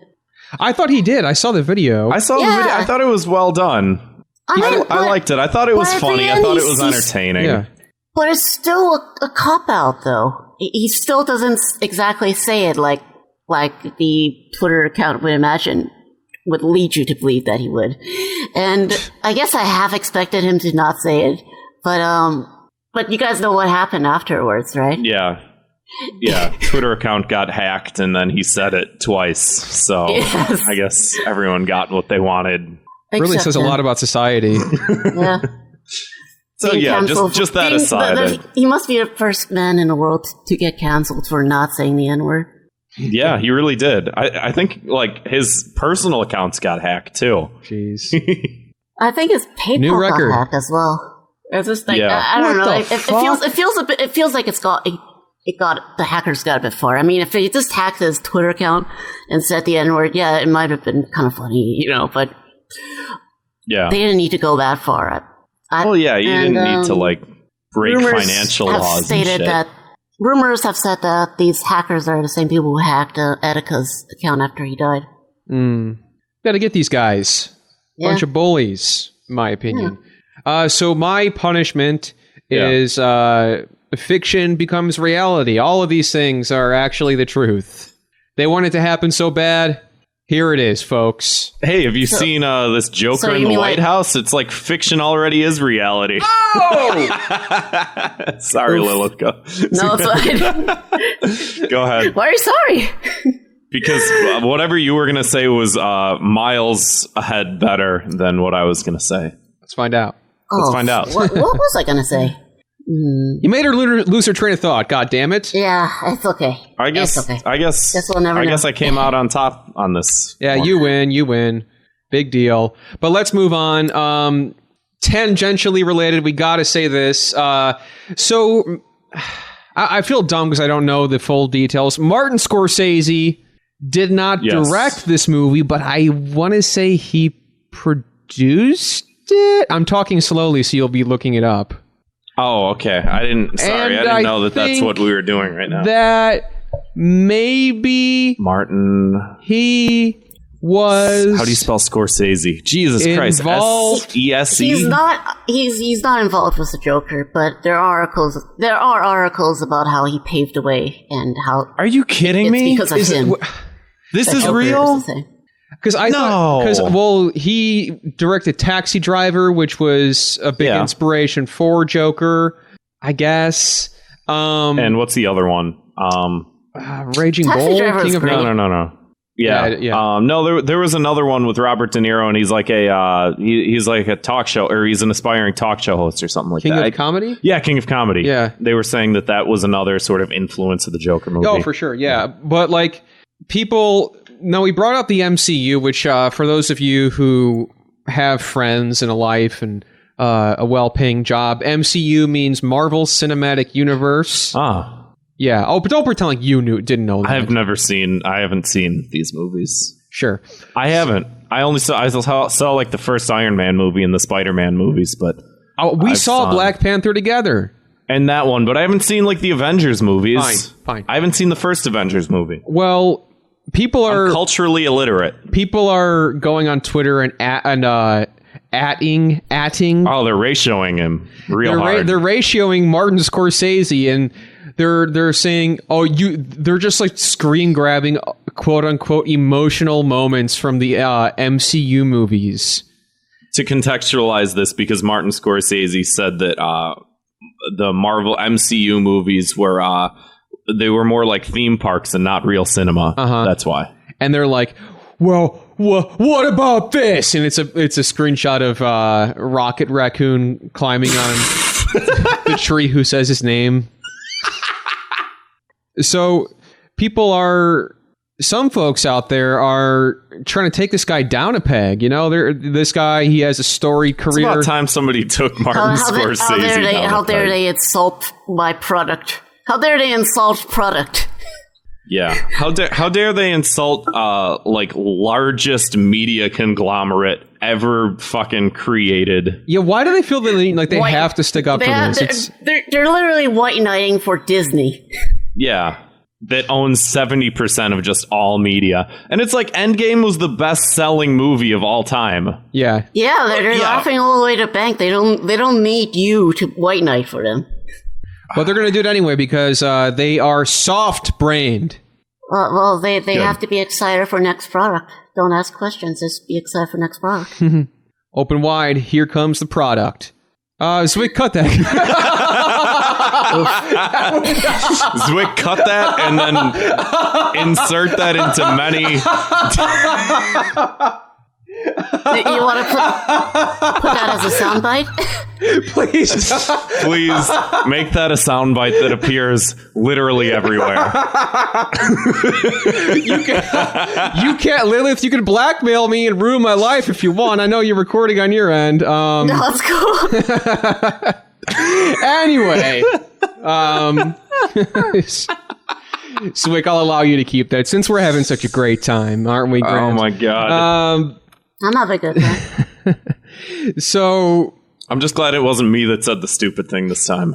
S1: I thought he did. I saw the video.
S3: I saw the video. I thought it was well done. I liked it. I thought it was funny. I thought it was entertaining.
S1: Yeah.
S4: But it's still a cop-out, though. He still doesn't exactly say it like the Twitter account would lead you to believe that he would. And I guess I half expected him to not say it. But you guys know what happened afterwards, right?
S3: Yeah. Yeah, Twitter account got hacked, and then he said it twice. So
S4: Yes.
S3: I guess everyone got what they wanted.
S1: Really
S4: Except
S1: says a
S4: him.
S1: lot about society.
S4: Yeah.
S3: So
S4: Being
S3: yeah,
S4: canceled
S3: just
S4: for
S3: that
S4: being-
S3: aside.
S4: he must be the first man in the world to get canceled for not saying the N-word.
S3: Yeah, he really did. I think like his personal accounts got hacked too.
S1: Jeez.
S4: I think his PayPal
S1: New record.
S4: got hacked as well. It's just like
S3: Yeah.
S4: I don't
S1: What
S4: know.
S1: the
S4: It feels a bit. It feels like the hackers got a bit far. I mean, if he just hacked his Twitter account and said the N-word, yeah, it might have been kind of funny, but
S3: Yeah.
S4: they didn't need to go that far.
S3: Well, yeah, you
S4: and,
S3: didn't need to like break
S4: rumors
S3: financial
S4: have
S3: laws and
S4: stated
S3: shit.
S4: that rumors have said that these hackers are the same people who hacked Attica's account after he died.
S1: Got to get these guys.
S4: Yeah.
S1: Bunch of bullies, in my opinion. So my punishment
S3: Yeah.
S1: is fiction becomes reality. All of these things are actually the truth. They want it to happen so bad. Here it is, folks.
S3: Hey, have you seen this Joker
S4: so
S3: in
S4: you
S3: the
S4: mean,
S3: White
S4: like-
S3: House? It's like fiction already is reality.
S1: Oh!
S3: Sorry, Lilith. Go.
S4: No, it's fine.
S3: Go ahead.
S4: Why are you sorry?
S3: Because whatever you were going to say was miles ahead better than what I was going to say.
S1: Let's find out.
S3: Let's find out.
S4: What was I going to say?
S1: You made her lose her train of thought. God damn it!
S4: Yeah, it's okay.
S3: I guess.
S4: It's okay.
S3: I guess.
S4: Guess we'll never
S3: I
S4: know.
S3: guess I came out on top on this.
S1: Yeah,
S3: one.
S1: you win. You win. Big deal. But let's move on. Tangentially related, we got to say this. So I feel dumb because I don't know the full details. Martin Scorsese did not
S3: Yes.
S1: direct this movie, but I want to say he produced it. I'm talking slowly, so you'll be looking it up.
S3: Oh, okay. I didn't
S1: And I
S3: know that that's
S1: think
S3: what we were doing right now.
S1: That maybe
S3: Martin.
S1: he was.
S3: How do you spell Scorsese? Jesus Christ.
S1: Involved.
S3: S-E-S-E?
S4: He's not involved with the Joker, but there are articles about how he paved the way and how
S3: Are you kidding
S4: it's
S3: me?
S4: because of him.
S3: This
S4: that
S3: is
S4: Joker
S3: real?
S4: the same.
S1: Because I thought, he directed Taxi Driver, which was a big
S3: Yeah.
S1: inspiration for Joker, I guess.
S3: And what's the other one?
S1: Raging
S4: Taxi
S1: Bull,
S4: Driver is
S1: King of
S4: great.
S3: No. Yeah.
S1: Yeah.
S3: No, there was another one with Robert De Niro, and he's like he's like a talk show, or he's an aspiring talk show host or something like
S1: King
S3: that.
S1: of Comedy.
S3: Yeah, King of Comedy.
S1: Yeah.
S3: They were saying that was another sort of influence of the Joker movie.
S1: Oh, for sure, yeah. But like people, no, he brought up the MCU, which for those of you who have friends and a life and a well-paying job, MCU means Marvel Cinematic Universe.
S3: Ah.
S1: Yeah. Oh, but don't pretend like you didn't know that.
S3: I haven't seen these movies.
S1: Sure.
S3: I haven't. I saw like the first Iron Man movie and the Spider-Man movies, but
S1: We
S3: I've
S1: saw
S3: saw-
S1: Black Panther together.
S3: and that one, but I haven't seen like the Avengers movies.
S1: Fine.
S3: I haven't seen the first Avengers movie.
S1: Well, people
S3: I'm
S1: are
S3: culturally illiterate.
S1: people are going on Twitter and atting.
S3: Oh, they're ratioing him real hard.
S1: They're ratioing Martin Scorsese, and they're saying, they're just like screen grabbing, quote unquote, emotional moments from the MCU movies.
S3: To contextualize this, because Martin Scorsese said that the Marvel MCU movies were they were more like theme parks and not real cinema. That's why.
S1: And they're like, well, what about this? And it's a screenshot of Rocket Raccoon climbing on the tree who says his name. So some folks out there are trying to take this guy down a peg. This guy, he has a storied
S3: It's
S1: career.
S3: about time somebody took Martin Scorsese down.
S4: How
S3: the
S4: dare
S3: peg.
S4: they insult my product? How dare they insult product?
S3: Yeah. How dare they insult like largest media conglomerate ever fucking created?
S1: Yeah, why do they feel that they
S4: White-
S1: have to stick up for this?
S4: They're literally white knighting for Disney.
S3: Yeah. That owns 70% of just all media. And it's like Endgame was the best selling movie of all time.
S1: Yeah.
S4: Yeah, they're laughing all the way to bank. They don't need you to white knight for them.
S1: But they're going to do it anyway because they are soft-brained.
S4: Well, they have to be excited for next product. Don't ask questions. Just be excited for next product.
S1: Open wide, here comes the product. So we cut that.
S3: Zwick, cut that and then insert that into many.
S4: You want to put that as a soundbite?
S1: Please.
S3: Please make that a soundbite that appears literally everywhere.
S1: You can't, Lilith. You can blackmail me and ruin my life if you want. I know you're recording on your end.
S4: No, that's cool.
S1: Anyway, Zwick, I'll allow you to keep that since we're having such a great time, aren't we, Grant?
S3: Oh my god.
S4: I'm having a good time.
S1: So
S3: I'm just glad it wasn't me that said the stupid thing this time.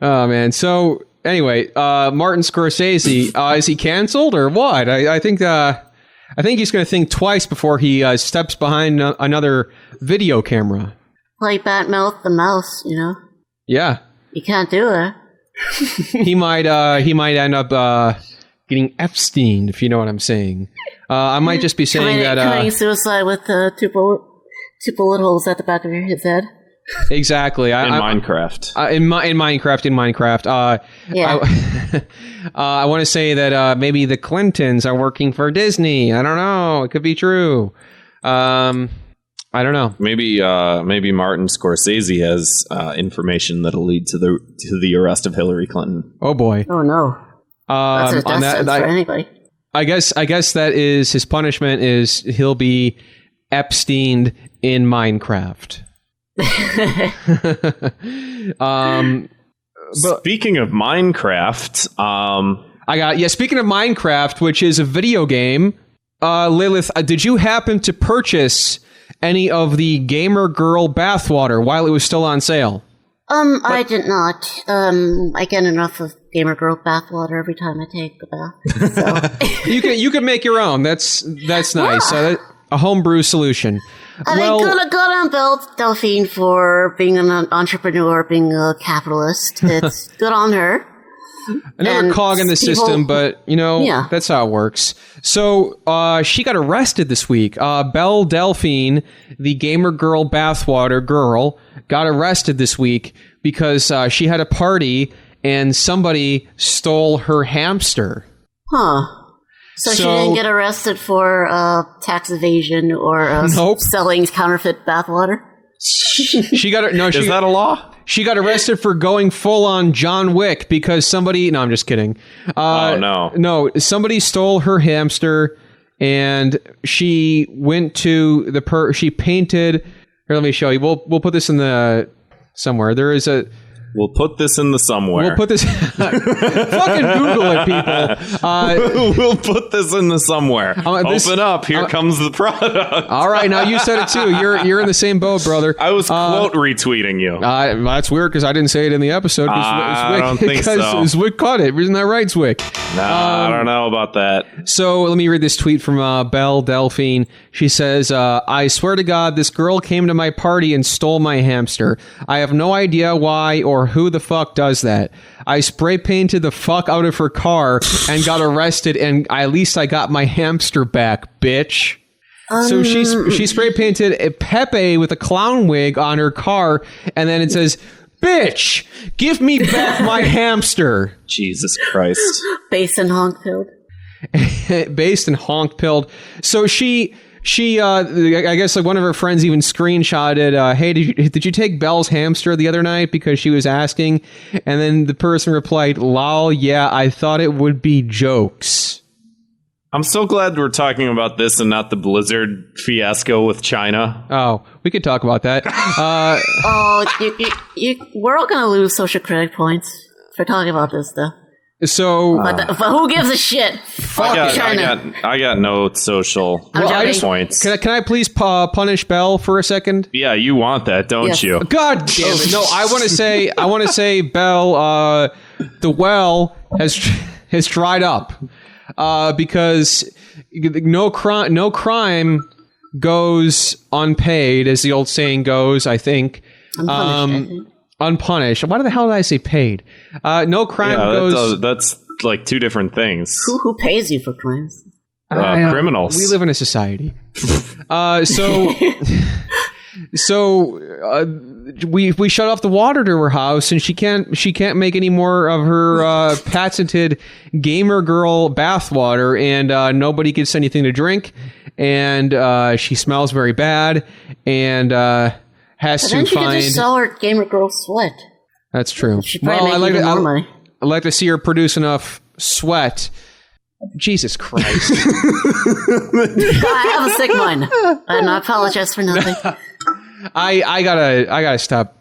S1: oh man. So anyway, Martin Scorsese, is he canceled or what? I think he's going to think twice before he steps behind another video camera.
S4: Like Batmouth the mouse, you know?
S1: Yeah.
S4: You can't do it.
S1: he might end up getting Epstein, if you know what I'm saying. I might just be saying
S4: committing suicide with two bullet holes at the back of his head.
S1: Exactly.
S3: In Minecraft.
S1: In Minecraft.
S4: Yeah.
S1: I want to say that maybe the Clintons are working for Disney. I don't know. It could be true. I don't know.
S3: Maybe Martin Scorsese has information that'll lead to the arrest of Hillary Clinton.
S1: Oh boy.
S4: Oh no. That's a death sentence for anybody.
S1: I guess that is his punishment. Is he'll be Epsteined in Minecraft.
S3: Speaking of Minecraft,
S1: speaking of Minecraft, which is a video game, Lilith, did you happen to purchase any of the Gamer Girl bathwater while it was still on sale?
S4: I did not. I get enough of Gamer Girl bathwater every time I take a bath. So.
S1: you can make your own. That's nice. A homebrew solution.
S4: I mean, good on Belle Delphine for being an entrepreneur, being a capitalist. It's good on her.
S1: Another cog in the system, but, that's how it works. So, she got arrested this week. Belle Delphine, the Gamer Girl bathwater girl, got arrested this week because she had a party and somebody stole her hamster.
S4: Huh. So she didn't get arrested for tax evasion or selling counterfeit bathwater?
S1: She got is
S3: that a law?
S1: She got arrested for going full on John Wick because somebody. No, I'm just kidding. No, somebody stole her hamster, and she went to she painted. Here, let me show you. We'll put this in the somewhere. There is a.
S3: We'll put this in the somewhere.
S1: We'll put this. Fucking Google it, people.
S3: We'll put this in the somewhere. Open up. Here comes the product.
S1: All right, now you said it too. You're in the same boat, brother.
S3: I was quote retweeting you.
S1: That's weird because I didn't say it in the episode.
S3: I don't think so.
S1: Because Zwick caught it. Isn't that right, Zwick?
S3: No, I don't know about that.
S1: So let me read this tweet from Belle Delphine. She says, I swear to God, this girl came to my party and stole my hamster. I have no idea why or who the fuck does that. I spray painted the fuck out of her car and got arrested, and at least I got my hamster back, bitch. So she spray painted a Pepe with a clown wig on her car, and then it says, bitch, give me back my hamster.
S3: Jesus Christ.
S4: Based and honk-pilled.
S1: Based and honk-pilled. So she I guess like one of her friends even screenshotted, hey, did you take Belle's hamster the other night? Because she was asking. And then the person replied, lol, yeah, I thought it would be jokes.
S3: I'm so glad we're talking about this and not the Blizzard fiasco with China.
S1: Oh, we could talk about that.
S4: We're all going to lose social credit points for talking about this, though.
S1: So,
S4: but who gives a shit? Fuck China.
S3: I got no social points.
S1: Can I please punish Belle for a second?
S3: Yeah, you want that, don't you?
S1: God damn it! No, I want to say, Belle, the well has dried up because no crime goes unpaid, as the old saying goes. I think. Unpunished. Why the hell did I say paid? No crime goes.
S3: That's like two different things.
S4: Who pays you for crimes?
S3: Criminals.
S1: We live in a society. So So we shut off the water to her house, and she can't make any more of her patented gamer girl bathwater, and nobody gets anything to drink, and she smells very bad, and has
S4: but
S1: to
S4: then she
S1: find.
S4: could just sell her gamer girl sweat.
S1: That's true.
S4: She'd probably make even more money.
S1: I'd like to see her produce enough sweat. Jesus Christ!
S4: I have a sick mind, and I apologize for nothing.
S1: I gotta stop.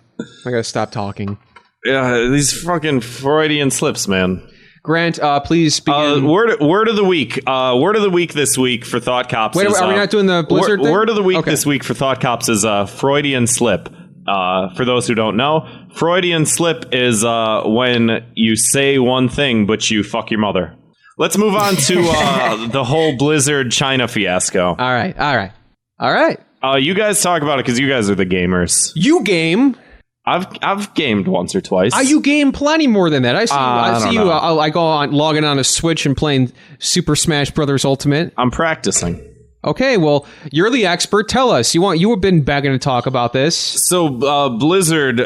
S1: I gotta stop talking.
S3: Yeah, these fucking Freudian slips, man.
S1: Grant, please begin.
S3: Word of the week. Word of the week this week for Thought Cops.
S1: Wait, are we not doing the Blizzard thing?
S3: Word of the week this week for Thought Cops is Freudian slip. For those who don't know, Freudian slip is when you say one thing but you fuck your mother. Let's move on to the whole Blizzard China fiasco.
S1: All right.
S3: You guys talk about it because you guys are the gamers.
S1: You game.
S3: I've gamed once or twice.
S1: You game plenty more than that. I see you. I go on logging on a Switch and playing Super Smash Brothers Ultimate.
S3: I'm practicing.
S1: Okay, well, you're the expert. Tell us. You have been begging to talk about this.
S3: So Blizzard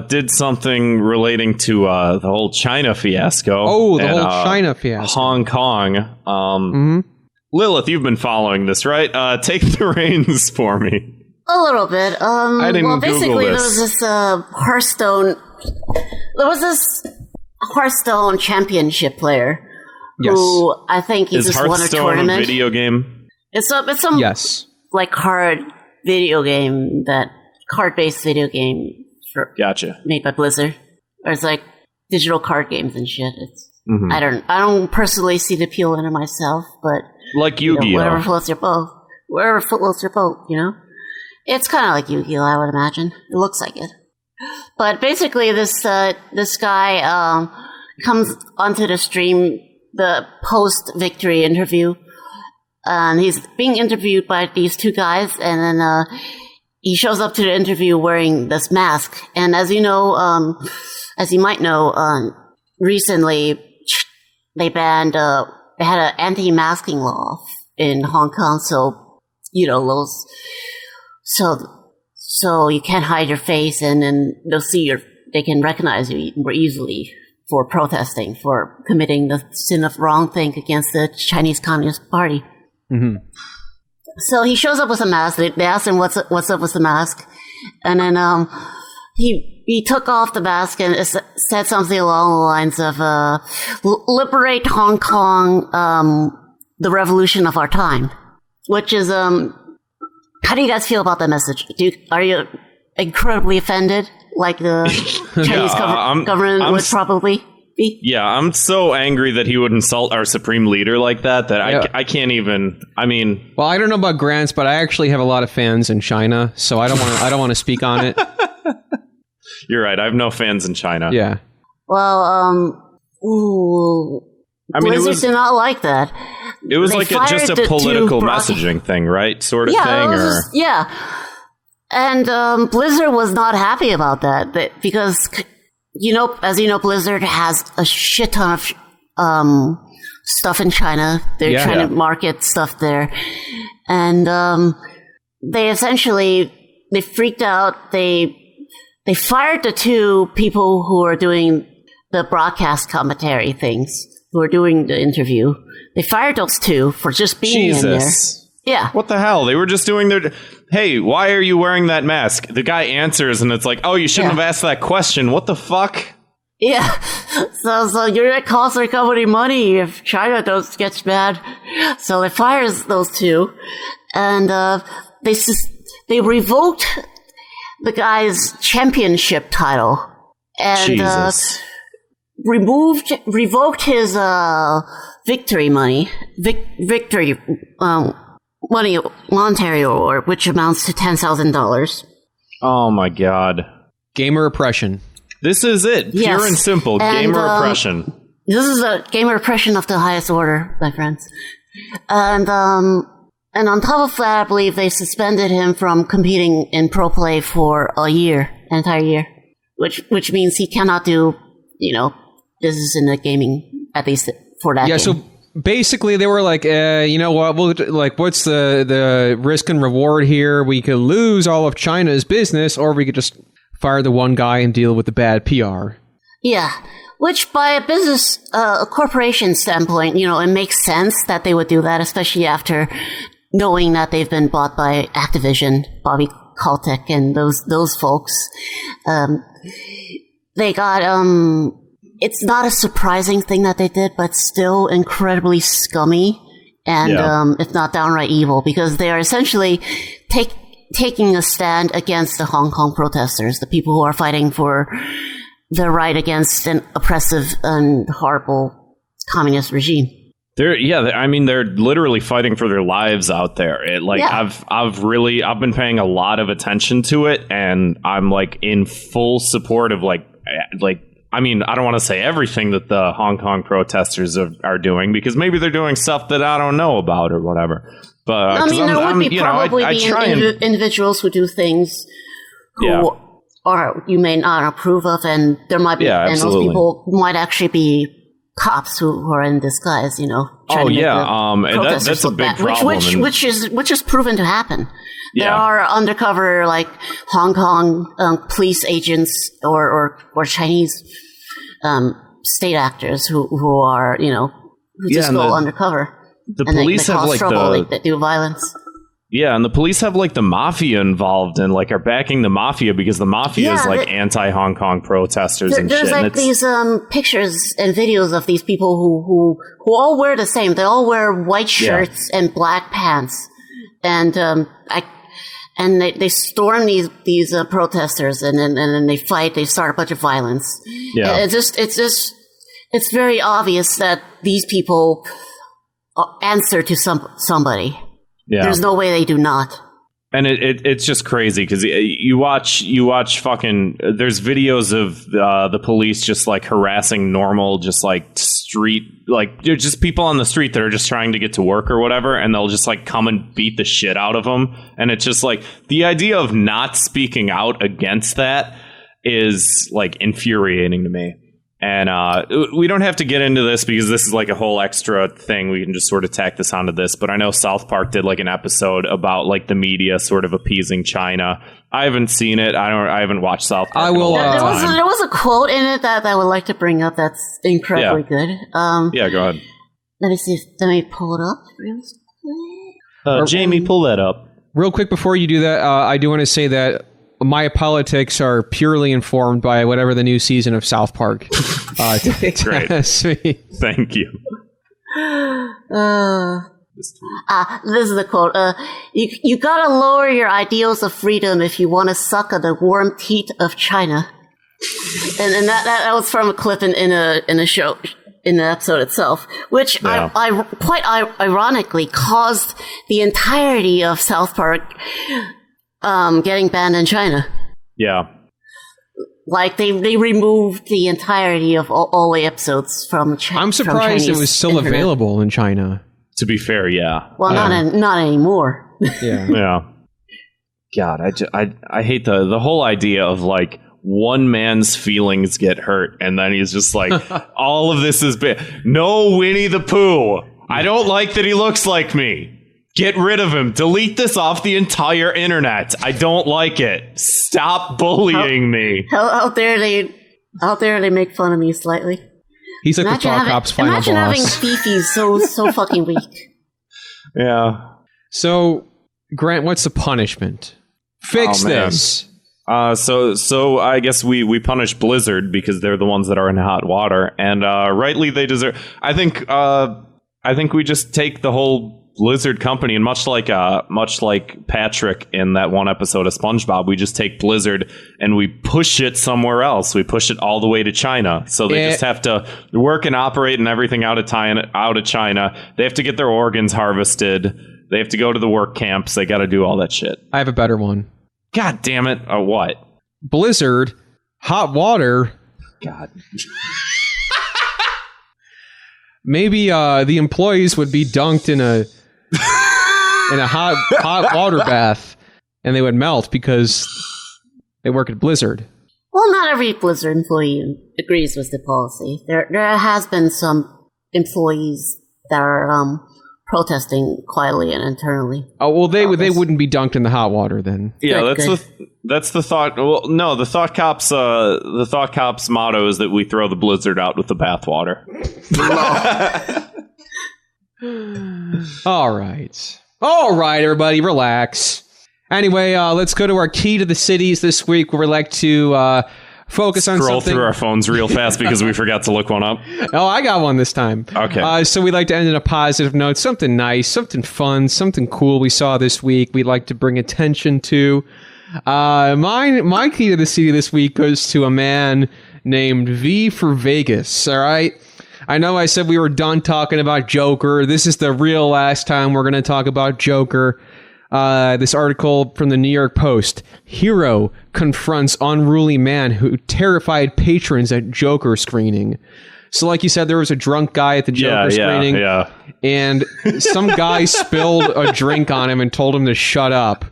S3: did something relating to the whole China fiasco.
S1: Oh, the whole China fiasco.
S3: Hong Kong. Lilith, you've been following this, right? Take the reins for me.
S4: A little bit.
S3: I didn't
S4: basically,
S3: Google
S4: there was this Hearthstone. There was this Hearthstone championship player who I think he just won a
S3: Hearthstone
S4: tournament.
S3: A video game?
S4: It's some like card-based video game made by Blizzard. Or it's like digital card games and shit. It's I don't personally see the appeal in it myself, but
S3: like Yu-Gi-Oh.
S4: Whatever floats your boat, It's kind of like Yu-Gi-Oh, I would imagine. It looks like it. But basically, this guy comes onto the stream, the post-victory interview, and he's being interviewed by these two guys, and then he shows up to the interview wearing this mask. And as you know, as you might know, recently they banned, they had an anti-masking law in Hong Kong, so those. So you can't hide your face, and then they can recognize you more easily for protesting, for committing the sin of wrong thing against the Chinese Communist Party. Mm-hmm. So he shows up with a mask. They asked him what's up with the mask, and then he took off the mask and said something along the lines of "Liberate Hong Kong, the revolution of our time," which is How do you guys feel about that message? Are you incredibly offended, like the Chinese government would probably be?
S3: Yeah, I'm so angry that he would insult our supreme leader like that I can't even. I mean,
S1: well, I don't know about Grants, but I actually have a lot of fans in China, so I don't want to speak on it.
S3: You're right. I have no fans in China.
S1: Yeah.
S4: Well, Blizzard did not like that.
S3: It was like just a political messaging thing, right? Sort of thing? And Blizzard was not happy about that because, as you know, Blizzard has a shit ton of stuff in China. They're trying to market stuff there. And they freaked out. They fired the two people who are doing the broadcast commentary things, who are doing the interview. They fired those two for just being in there. Yeah. What the hell? They were just doing their... Hey, why are you wearing that mask? The guy answers and it's like, oh, you shouldn't have asked that question. What the fuck?
S4: Yeah. So you're going to cost our company money if China gets mad. So they fires those two. And they revoked the guy's championship title. And
S3: Jesus.
S4: Revoked his victory money, monetary award, which amounts to $10,000.
S3: Oh my God!
S1: Gamer oppression.
S3: This is it, pure and simple. Gamer oppression.
S4: This is a gamer oppression of the highest order, my friends. And on top of that, I believe they suspended him from competing in pro play for an entire year, which means he cannot do, business in the gaming, at least for that game.
S1: basically they were like, you know what? What's the risk and reward here? We could lose all of China's business, or we could just fire the one guy and deal with the bad PR.
S4: Yeah. Which, by a business, a corporation standpoint, it makes sense that they would do that, especially after knowing that they've been bought by Activision, Bobby Kotick, and those folks. They got, it's not a surprising thing that they did, but still incredibly scummy and, if not downright evil, because they are essentially taking a stand against the Hong Kong protesters, the people who are fighting for the right against an oppressive and horrible communist regime.
S3: They're literally fighting for their lives out there. I've been paying a lot of attention to it, and I'm like in full support of I don't want to say everything that the Hong Kong protesters are doing, because maybe they're doing stuff that I don't know about or whatever. But
S4: there would be probably individuals who do things who or you may not approve of, and there might be, and those people might actually be cops who are in disguise, trying to make the protesters
S3: that's a
S4: look
S3: big
S4: bad,
S3: problem.
S4: which is proven to happen. There are undercover Hong Kong police agents or Chinese state actors who are who just go undercover.
S3: The police have
S4: trouble, they do violence.
S3: Yeah, and the police have the mafia involved and are backing the mafia, because the mafia is anti-Hong Kong protesters and shit.
S4: There's these pictures and videos of these people who all wear the same. They all wear white shirts and black pants, and they storm these protesters, and then they fight. They start a bunch of violence. Yeah, it's very obvious that these people answer to somebody. Yeah. There's no way they do not.
S3: And it's just crazy, because you watch fucking, there's videos of the police just harassing normal, just street, just people on the street that are just trying to get to work or whatever, and they'll just come and beat the shit out of them. And it's just the idea of not speaking out against that is infuriating to me. And we don't have to get into this, because this is a whole extra thing. We can just sort of tack this onto this. But I know South Park did an episode about the media sort of appeasing China. I haven't seen it. I haven't watched South Park.
S1: I will.
S4: There was a quote in it that I would like to bring up. That's incredibly good.
S3: Yeah, go ahead.
S4: Let me pull it up real quick.
S3: Jamie, pull that up.
S1: Real quick before you do that, I do want to say that my politics are purely informed by whatever the new season of South Park
S3: Great.
S1: tells me.
S3: Thank you.
S4: This is the quote. You gotta lower your ideals of freedom if you want to suck on the warm teat of China. And that was from a clip in a show, in the episode itself, which I quite ironically caused the entirety of South Park getting banned in China.
S3: Yeah.
S4: They removed the entirety of all the episodes from China.
S1: I'm surprised it was still available in China.
S3: To be fair, yeah.
S4: Well, not anymore.
S1: Yeah.
S3: Yeah. God, I hate the whole idea of one man's feelings get hurt, and then he's just all of this is bad. No, Winnie the Pooh. I don't like that he looks like me. Get rid of him. Delete this off the entire internet. I don't like it. Stop bullying me.
S4: Out there they make fun of me slightly.
S1: He's the Thought Cop's final boss.
S4: Imagine having Fifi so fucking weak.
S3: Yeah.
S1: So, Grant, what's the punishment? Fix this.
S3: So I guess we punish Blizzard, because they're the ones that are in hot water, and rightly they deserve. I think we just take the whole Blizzard company, and much like Patrick in that one episode of SpongeBob, we just take Blizzard and we push it somewhere else. We push it all the way to China. So they just have to work and operate and everything out of China. They have to get their organs harvested. They have to go to the work camps. They got to do all that shit.
S1: I have a better one.
S3: God damn it. What?
S1: Blizzard, hot water.
S3: God.
S1: Maybe the employees would be dunked in a hot water bath, and they would melt because they work at Blizzard.
S4: Well, not every Blizzard employee agrees with the policy. There has been some employees that are protesting quietly and internally.
S1: Oh well, they wouldn't be dunked in the hot water then.
S3: Yeah,
S4: Good,
S3: that's the thought. Well, no, the Thought Cops motto is that we throw the blizzard out with the bathwater.
S1: All right, everybody, relax. Anyway, let's go to our key to the cities this week, where we like to focus on
S3: Scroll
S1: something.
S3: through our phones real fast because we forgot to look one up.
S1: Oh, I got one this time.
S3: Okay.
S1: So we like to end on a positive note, something nice, something fun, something cool we saw this week. We'd like to bring attention to. My key to the city this week goes to a man named V for Vegas. All right. I know I said we were done talking about Joker. This is the real last time we're going to talk about Joker. This article from the New York Post. Hero confronts unruly man who terrified patrons at Joker screening. So like you said, there was a drunk guy at the Joker screening.
S3: Yeah.
S1: And some guy spilled a drink on him and told him to shut up.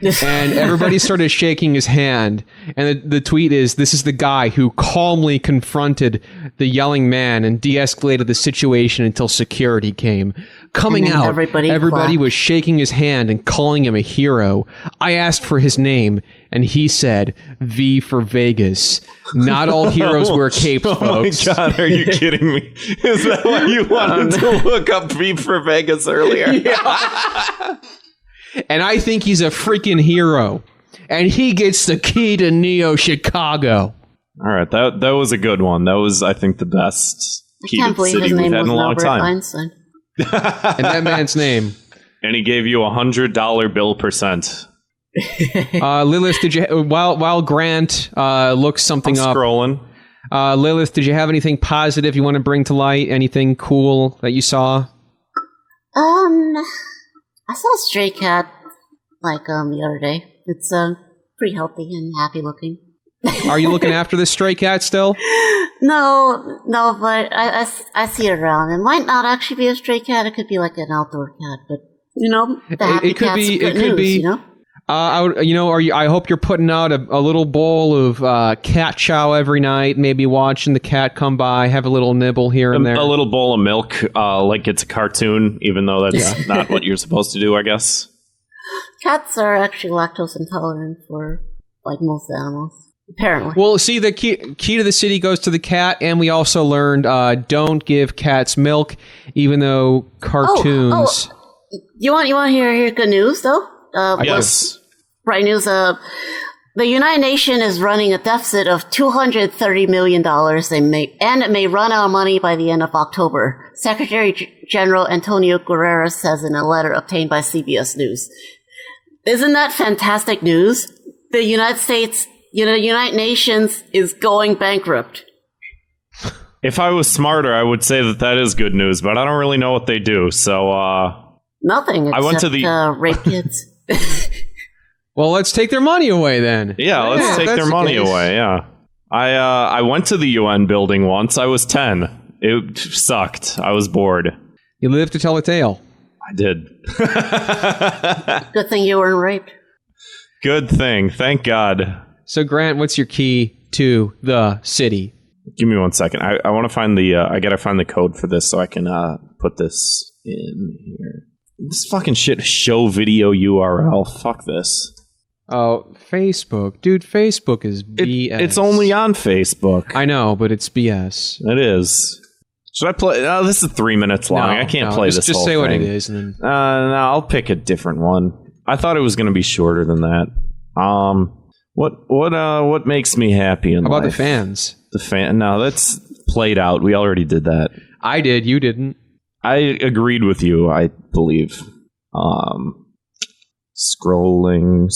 S1: And everybody started shaking his hand. And the tweet is, this is the guy who calmly confronted the yelling man and de-escalated the situation until security came. Coming out, everybody was shaking his hand and calling him a hero. I asked for his name, and he said, V for Vegas. Not all heroes wear capes, folks.
S3: Oh my God, are you kidding me? Is that why you wanted to look up V for Vegas earlier?
S1: Yeah. And I think he's a freaking hero. And he gets the key to Neo Chicago.
S3: All right, that was a good one. That was, I think, the best key to the city we've had in a long time.
S4: Einstein.
S1: And that man's name.
S3: And he gave you $100 bill percent.
S1: Lilith, did you while Grant looks something up?
S3: Scrolling.
S1: Lilith, did you have anything positive you want to bring to light? Anything cool that you saw?
S4: I saw a stray cat the other day. It's pretty healthy and happy looking.
S1: Are you looking after this stray cat still?
S4: No, but I see it around. It might not actually be a stray cat. It could be like an outdoor cat, but the happy cat's good news, you know?
S1: I hope you're putting out a little bowl of cat chow every night, maybe watching the cat come by, have a little nibble here and there.
S3: A little bowl of milk, like it's a cartoon, even though that's not what you're supposed to do, I guess.
S4: Cats are actually lactose intolerant for most animals, apparently.
S1: Well, see, the key to the city goes to the cat, and we also learned don't give cats milk, even though cartoons.
S4: You want to hear good news though?
S3: Yes.
S4: Right news. The United Nations is running a deficit of $230 million. And it may run out of money by the end of October. Secretary General Antonio Guterres says in a letter obtained by CBS News. Isn't that fantastic news? The United Nations is going bankrupt.
S3: If I was smarter, I would say that is good news, but I don't really know what they do. So
S4: nothing. Except,
S3: I went to the
S4: rape kids.
S1: Well, let's take their money away then.
S3: Yeah, let's take their money away. Yeah, I went to the UN building once. I was 10. It sucked. I was bored.
S1: You live to tell a tale.
S3: I did.
S4: Good thing you weren't raped.
S3: Good thing. Thank God.
S1: So, Grant, what's your key to the city?
S3: Give me 1 second. I want to find I gotta find the code for this so I can put this in here. This fucking shit show video URL. Fuck this.
S1: Oh, Facebook. Dude, Facebook is BS.
S3: It's only on Facebook.
S1: I know, but it's BS.
S3: It is. Should I play? Oh, this is 3 minutes long. I can't play this whole thing.
S1: Just say what it is. And then...
S3: no, I'll pick a different one. I thought it was going to be shorter than that. What makes me happy in life?
S1: How about the fans?
S3: No, that's played out. We already did that.
S1: I did. You didn't.
S3: I agreed with you, I believe. Scrolling.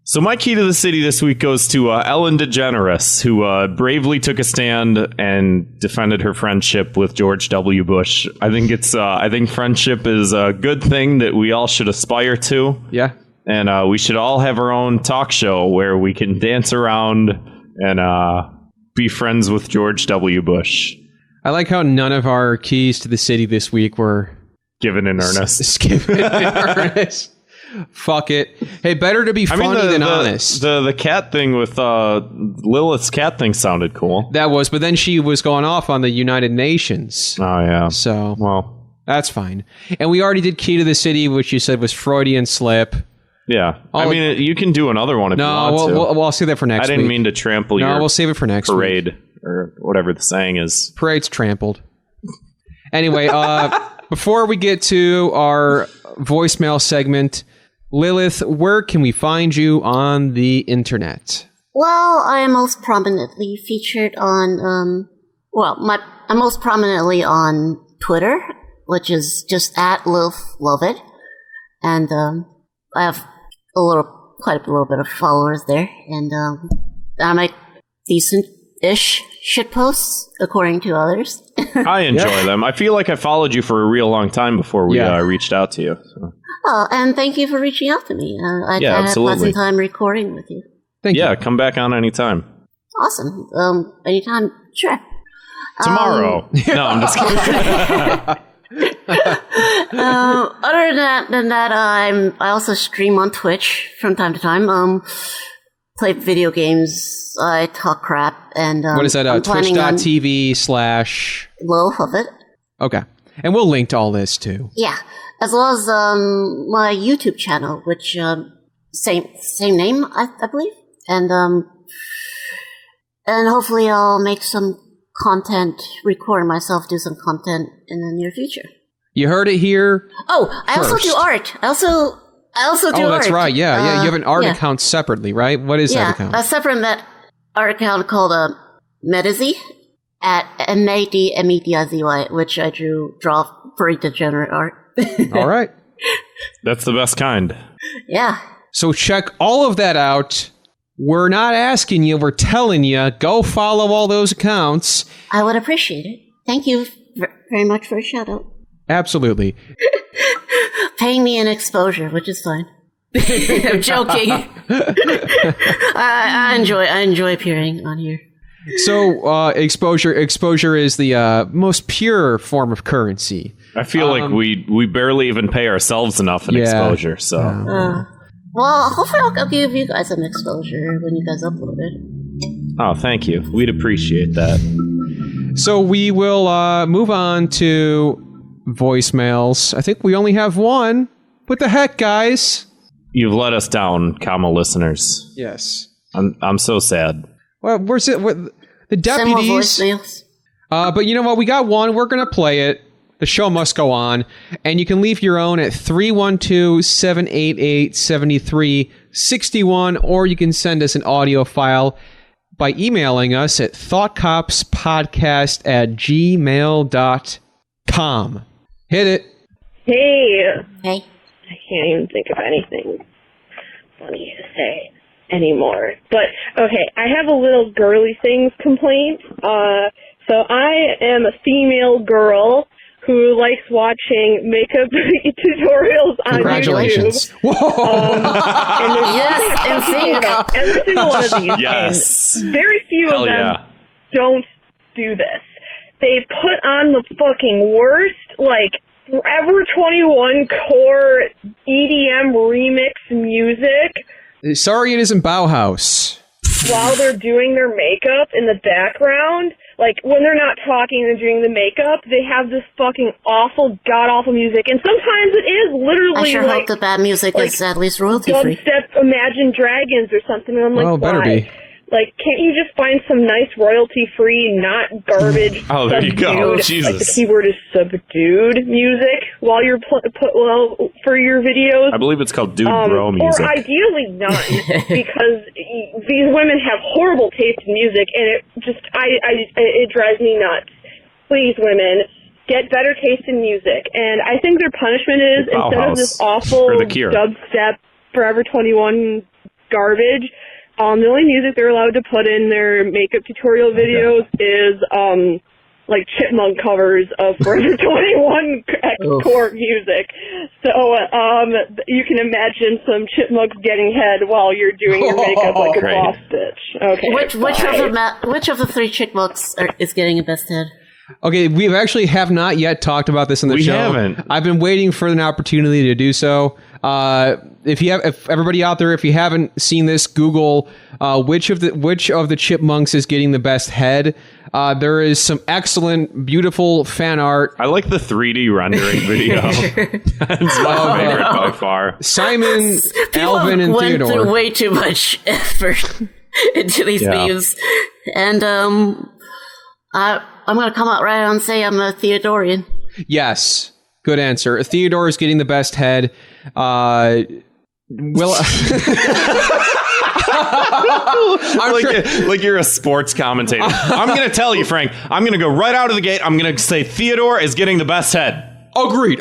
S3: So my key to the city this week goes to Ellen DeGeneres, who bravely took a stand and defended her friendship with George W. Bush. I think friendship is a good thing that we all should aspire to.
S1: Yeah.
S3: And we should all have our own talk show where we can dance around and be friends with George W. Bush.
S1: I like how none of our keys to the city this week were
S3: given in earnest.
S1: Given in earnest. Fuck it. Hey, better to be funny than honest.
S3: The cat thing with Lilith's cat thing sounded cool.
S1: That was, but then she was going off on the United Nations.
S3: Oh, yeah.
S1: So,
S3: well,
S1: that's fine. And we already did Key to the City, which you said was Freudian slip.
S3: Yeah. You can do another one if you want to.
S1: No, I'll save that for next week.
S3: I didn't mean to trample your
S1: we'll save it for next
S3: parade,
S1: week.
S3: Or whatever the saying is.
S1: Parade's trampled. Anyway, before we get to our voicemail segment, Lilith, where can we find you on the internet?
S4: Well, I am most prominently featured on, I'm most prominently on Twitter, which is just at Lovett. And, I have quite a little bit of followers there. And, I make decent-ish shit posts, according to others.
S3: I enjoy them. I feel like I followed you for a real long time before we reached out to you. So.
S4: Oh, and thank you for reaching out to me. I had a pleasant time recording with you.
S1: Thank you.
S3: Yeah, come back on anytime.
S4: Awesome. Anytime, sure.
S3: Tomorrow. No, I'm just kidding.
S4: Other than that, I also stream on Twitch from time to time. Play video games. I talk crap, and
S1: what is that? Twitch.tv/
S4: Lovett.
S1: Okay, and we'll link to all this too.
S4: Yeah, as well as my YouTube channel, which same name, I believe, and hopefully I'll make some content, record myself, do some content in the near future.
S1: You heard it here.
S4: Oh, I also do art. I also do art.
S1: Oh, that's right. Yeah. You have an art account separately, right? What is that account?
S4: A separate art account called Medizy at MADMEDIZY, which I draw very degenerate art.
S1: All right.
S3: That's the best kind.
S4: Yeah.
S1: So check all of that out. We're not asking you, we're telling you. Go follow all those accounts.
S4: I would appreciate it. Thank you very much for a shout out.
S1: Absolutely.
S4: Paying me an exposure, which is fine. I'm joking. I enjoy appearing on here.
S1: So exposure is the most pure form of currency.
S3: I feel like we barely even pay ourselves enough in exposure. So,
S4: well, hopefully I'll give you guys some exposure when you guys upload it.
S3: Oh, thank you. We'd appreciate that.
S1: So we will move on to voicemails. I think we only have one. What the heck, guys?
S3: You've let us down, comma listeners.
S1: Yes.
S3: I'm so sad.
S1: Well, where's it? The deputies.
S4: Send more voicemails.
S1: But you know what? We got one. We're going to play it. The show must go on. And you can leave your own at 312-788-7361, or you can send us an audio file by emailing us at thoughtcopspodcast@gmail.com. Hit it.
S5: Hey.
S4: Hey.
S5: I can't even think of anything funny to say anymore. But, okay, I have a little girly things complaint. So I am a female girl who likes watching makeup tutorials on
S1: Congratulations.
S5: YouTube.
S1: Whoa.
S5: And there's every single one of these.
S3: Yes.
S5: And very few
S3: Hell
S5: of them
S3: yeah.
S5: don't do this. They put on the fucking worst, Forever 21 core EDM remix music
S1: Sorry it isn't Bauhaus.
S5: while they're doing their makeup in the background. When they're not talking and doing the makeup, they have this fucking awful, god-awful music. And sometimes it is literally
S4: I sure hope the bad music is at least royalty-free.
S5: dubstep Imagine Dragons or something. And I'm like,
S1: Oh, better
S5: why?
S1: be.
S5: Can't you just find some nice royalty-free, not garbage,
S3: Oh, there you go.
S5: subdued,
S3: Jesus.
S5: the keyword is subdued music while you're for your videos?
S3: I believe it's called Dude Bro music.
S5: Or ideally none, because these women have horrible taste in music, and it drives me nuts. Please, women, get better taste in music. And I think their punishment is, instead of this awful
S3: or The Cure.
S5: dubstep Forever 21 garbage, the only music they're allowed to put in their makeup tutorial videos is chipmunk covers of Forever 21 core music. So you can imagine some chipmunks getting head while you're doing your makeup like a
S3: Great.
S5: boss bitch. Okay.
S4: Which of the three chipmunks is getting a best head?
S1: Okay, we have not yet talked about this in the show.
S3: We haven't.
S1: I've been waiting for an opportunity to do so. If everybody out there, if you haven't seen this, Google which of the chipmunks is getting the best head. There is some excellent, beautiful fan art.
S3: I like the 3D rendering video. That's my favorite by far.
S1: Simon, Alvin, and
S4: went
S1: Theodore.
S4: through way too much effort into these memes, and I'm going to come out right out and say I'm a Theodorian.
S1: Yes, good answer. Theodore is getting the best head.
S3: Like you're a sports commentator. I'm going to tell you, Frank. I'm going to go right out of the gate. I'm going to say Theodore is getting the best head.
S1: Agreed.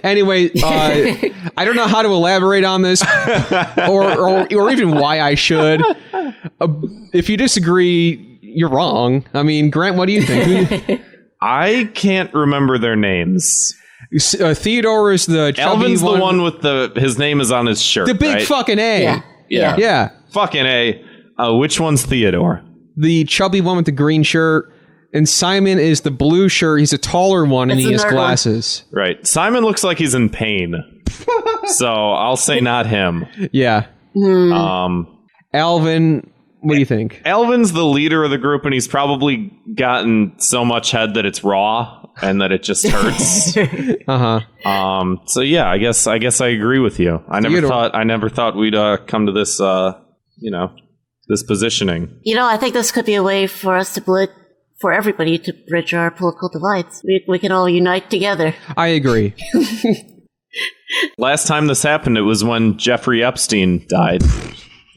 S1: Anyway, I don't know how to elaborate on this, or even why I should. If you disagree, you're wrong. I mean, Grant, what do you think?
S3: I can't remember their names.
S1: Theodore is the chubby
S3: Alvin's the one with his name is on his shirt.
S1: The big
S3: right?
S1: fucking A.
S3: Yeah. Fucking A. Which one's Theodore?
S1: The chubby one with the green shirt. And Simon is the blue shirt. He's a taller one, and he has glasses.
S3: Right. Simon looks like he's in pain. So I'll say not him.
S1: Yeah. Alvin, what do you think?
S3: Alvin's the leader of the group, and he's probably gotten so much head that it's raw and that it just hurts. So yeah, I guess I agree with you. I never thought we'd come to this this positioning.
S4: I think this could be a way for us for everybody to bridge our political divides. We can all unite together.
S1: I agree.
S3: Last time this happened, it was when Jeffrey Epstein died.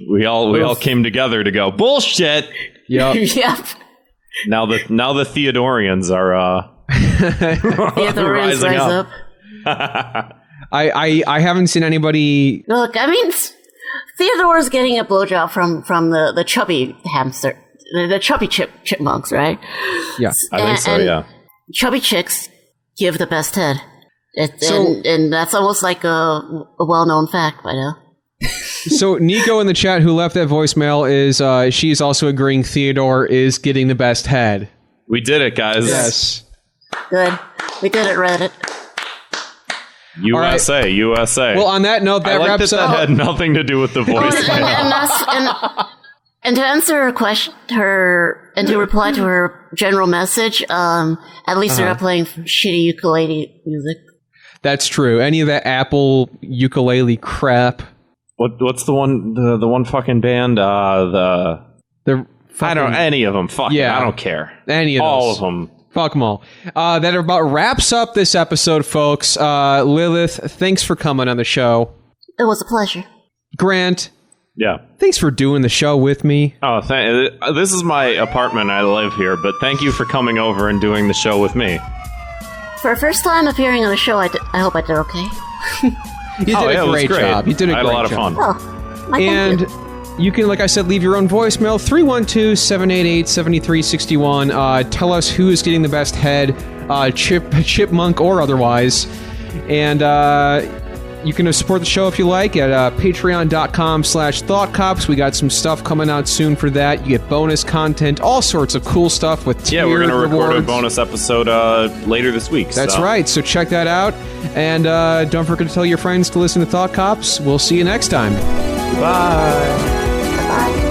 S3: We all came together to go bullshit.
S1: Yep.
S4: Yep.
S3: Now the Theodorians are
S4: Theodorians
S3: rising
S4: rise
S3: up.
S1: I haven't seen anybody.
S4: Look, I mean, Theodore's getting a blowjob from the chubby hamster. The chubby chipmunks, right?
S1: Yeah,
S3: I think so, yeah.
S4: Chubby chicks give the best head. And that's almost like a well-known fact by now.
S1: So Nico in the chat who left that voicemail is she's also agreeing Theodore is getting the best head.
S3: We did it, guys.
S1: Yes.
S4: Good. We did it, Reddit.
S3: USA, right. USA.
S1: Well, on that note, that wraps up.
S3: That had nothing to do with the voicemail.
S4: And to answer her question, and to reply to her general message, at least they're not playing shitty ukulele music.
S1: That's true. Any of that Apple ukulele crap.
S3: What's the one fucking band? I don't any of them. Fuck yeah, I don't care.
S1: Any of
S3: all
S1: those.
S3: of them.
S1: Fuck them all. That about wraps up this episode, folks. Lilith, thanks for coming on the show.
S4: It was a pleasure.
S1: Grant.
S3: Yeah.
S1: Thanks for doing the show with me.
S3: Oh, this is my apartment. I live here, but thank you for coming over and doing the show with me.
S4: For a first time appearing on a show, I hope I did okay.
S1: You did a great job. You did a great job.
S3: I had a lot of fun.
S4: Oh,
S1: and you can, like I said, leave your own voicemail, 312-788-7361. Tell us who is getting the best head, chipmunk or otherwise. And you can support the show if you like at patreon.com/thoughtcops. We got some stuff coming out soon for that. You get bonus content, all sorts of cool stuff with tiered
S3: we're going to record
S1: rewards.
S3: a bonus episode later this week.
S1: That's right. So check that out. And don't forget to tell your friends to listen to Thought Cops. We'll see you next time.
S3: Bye.
S4: Bye.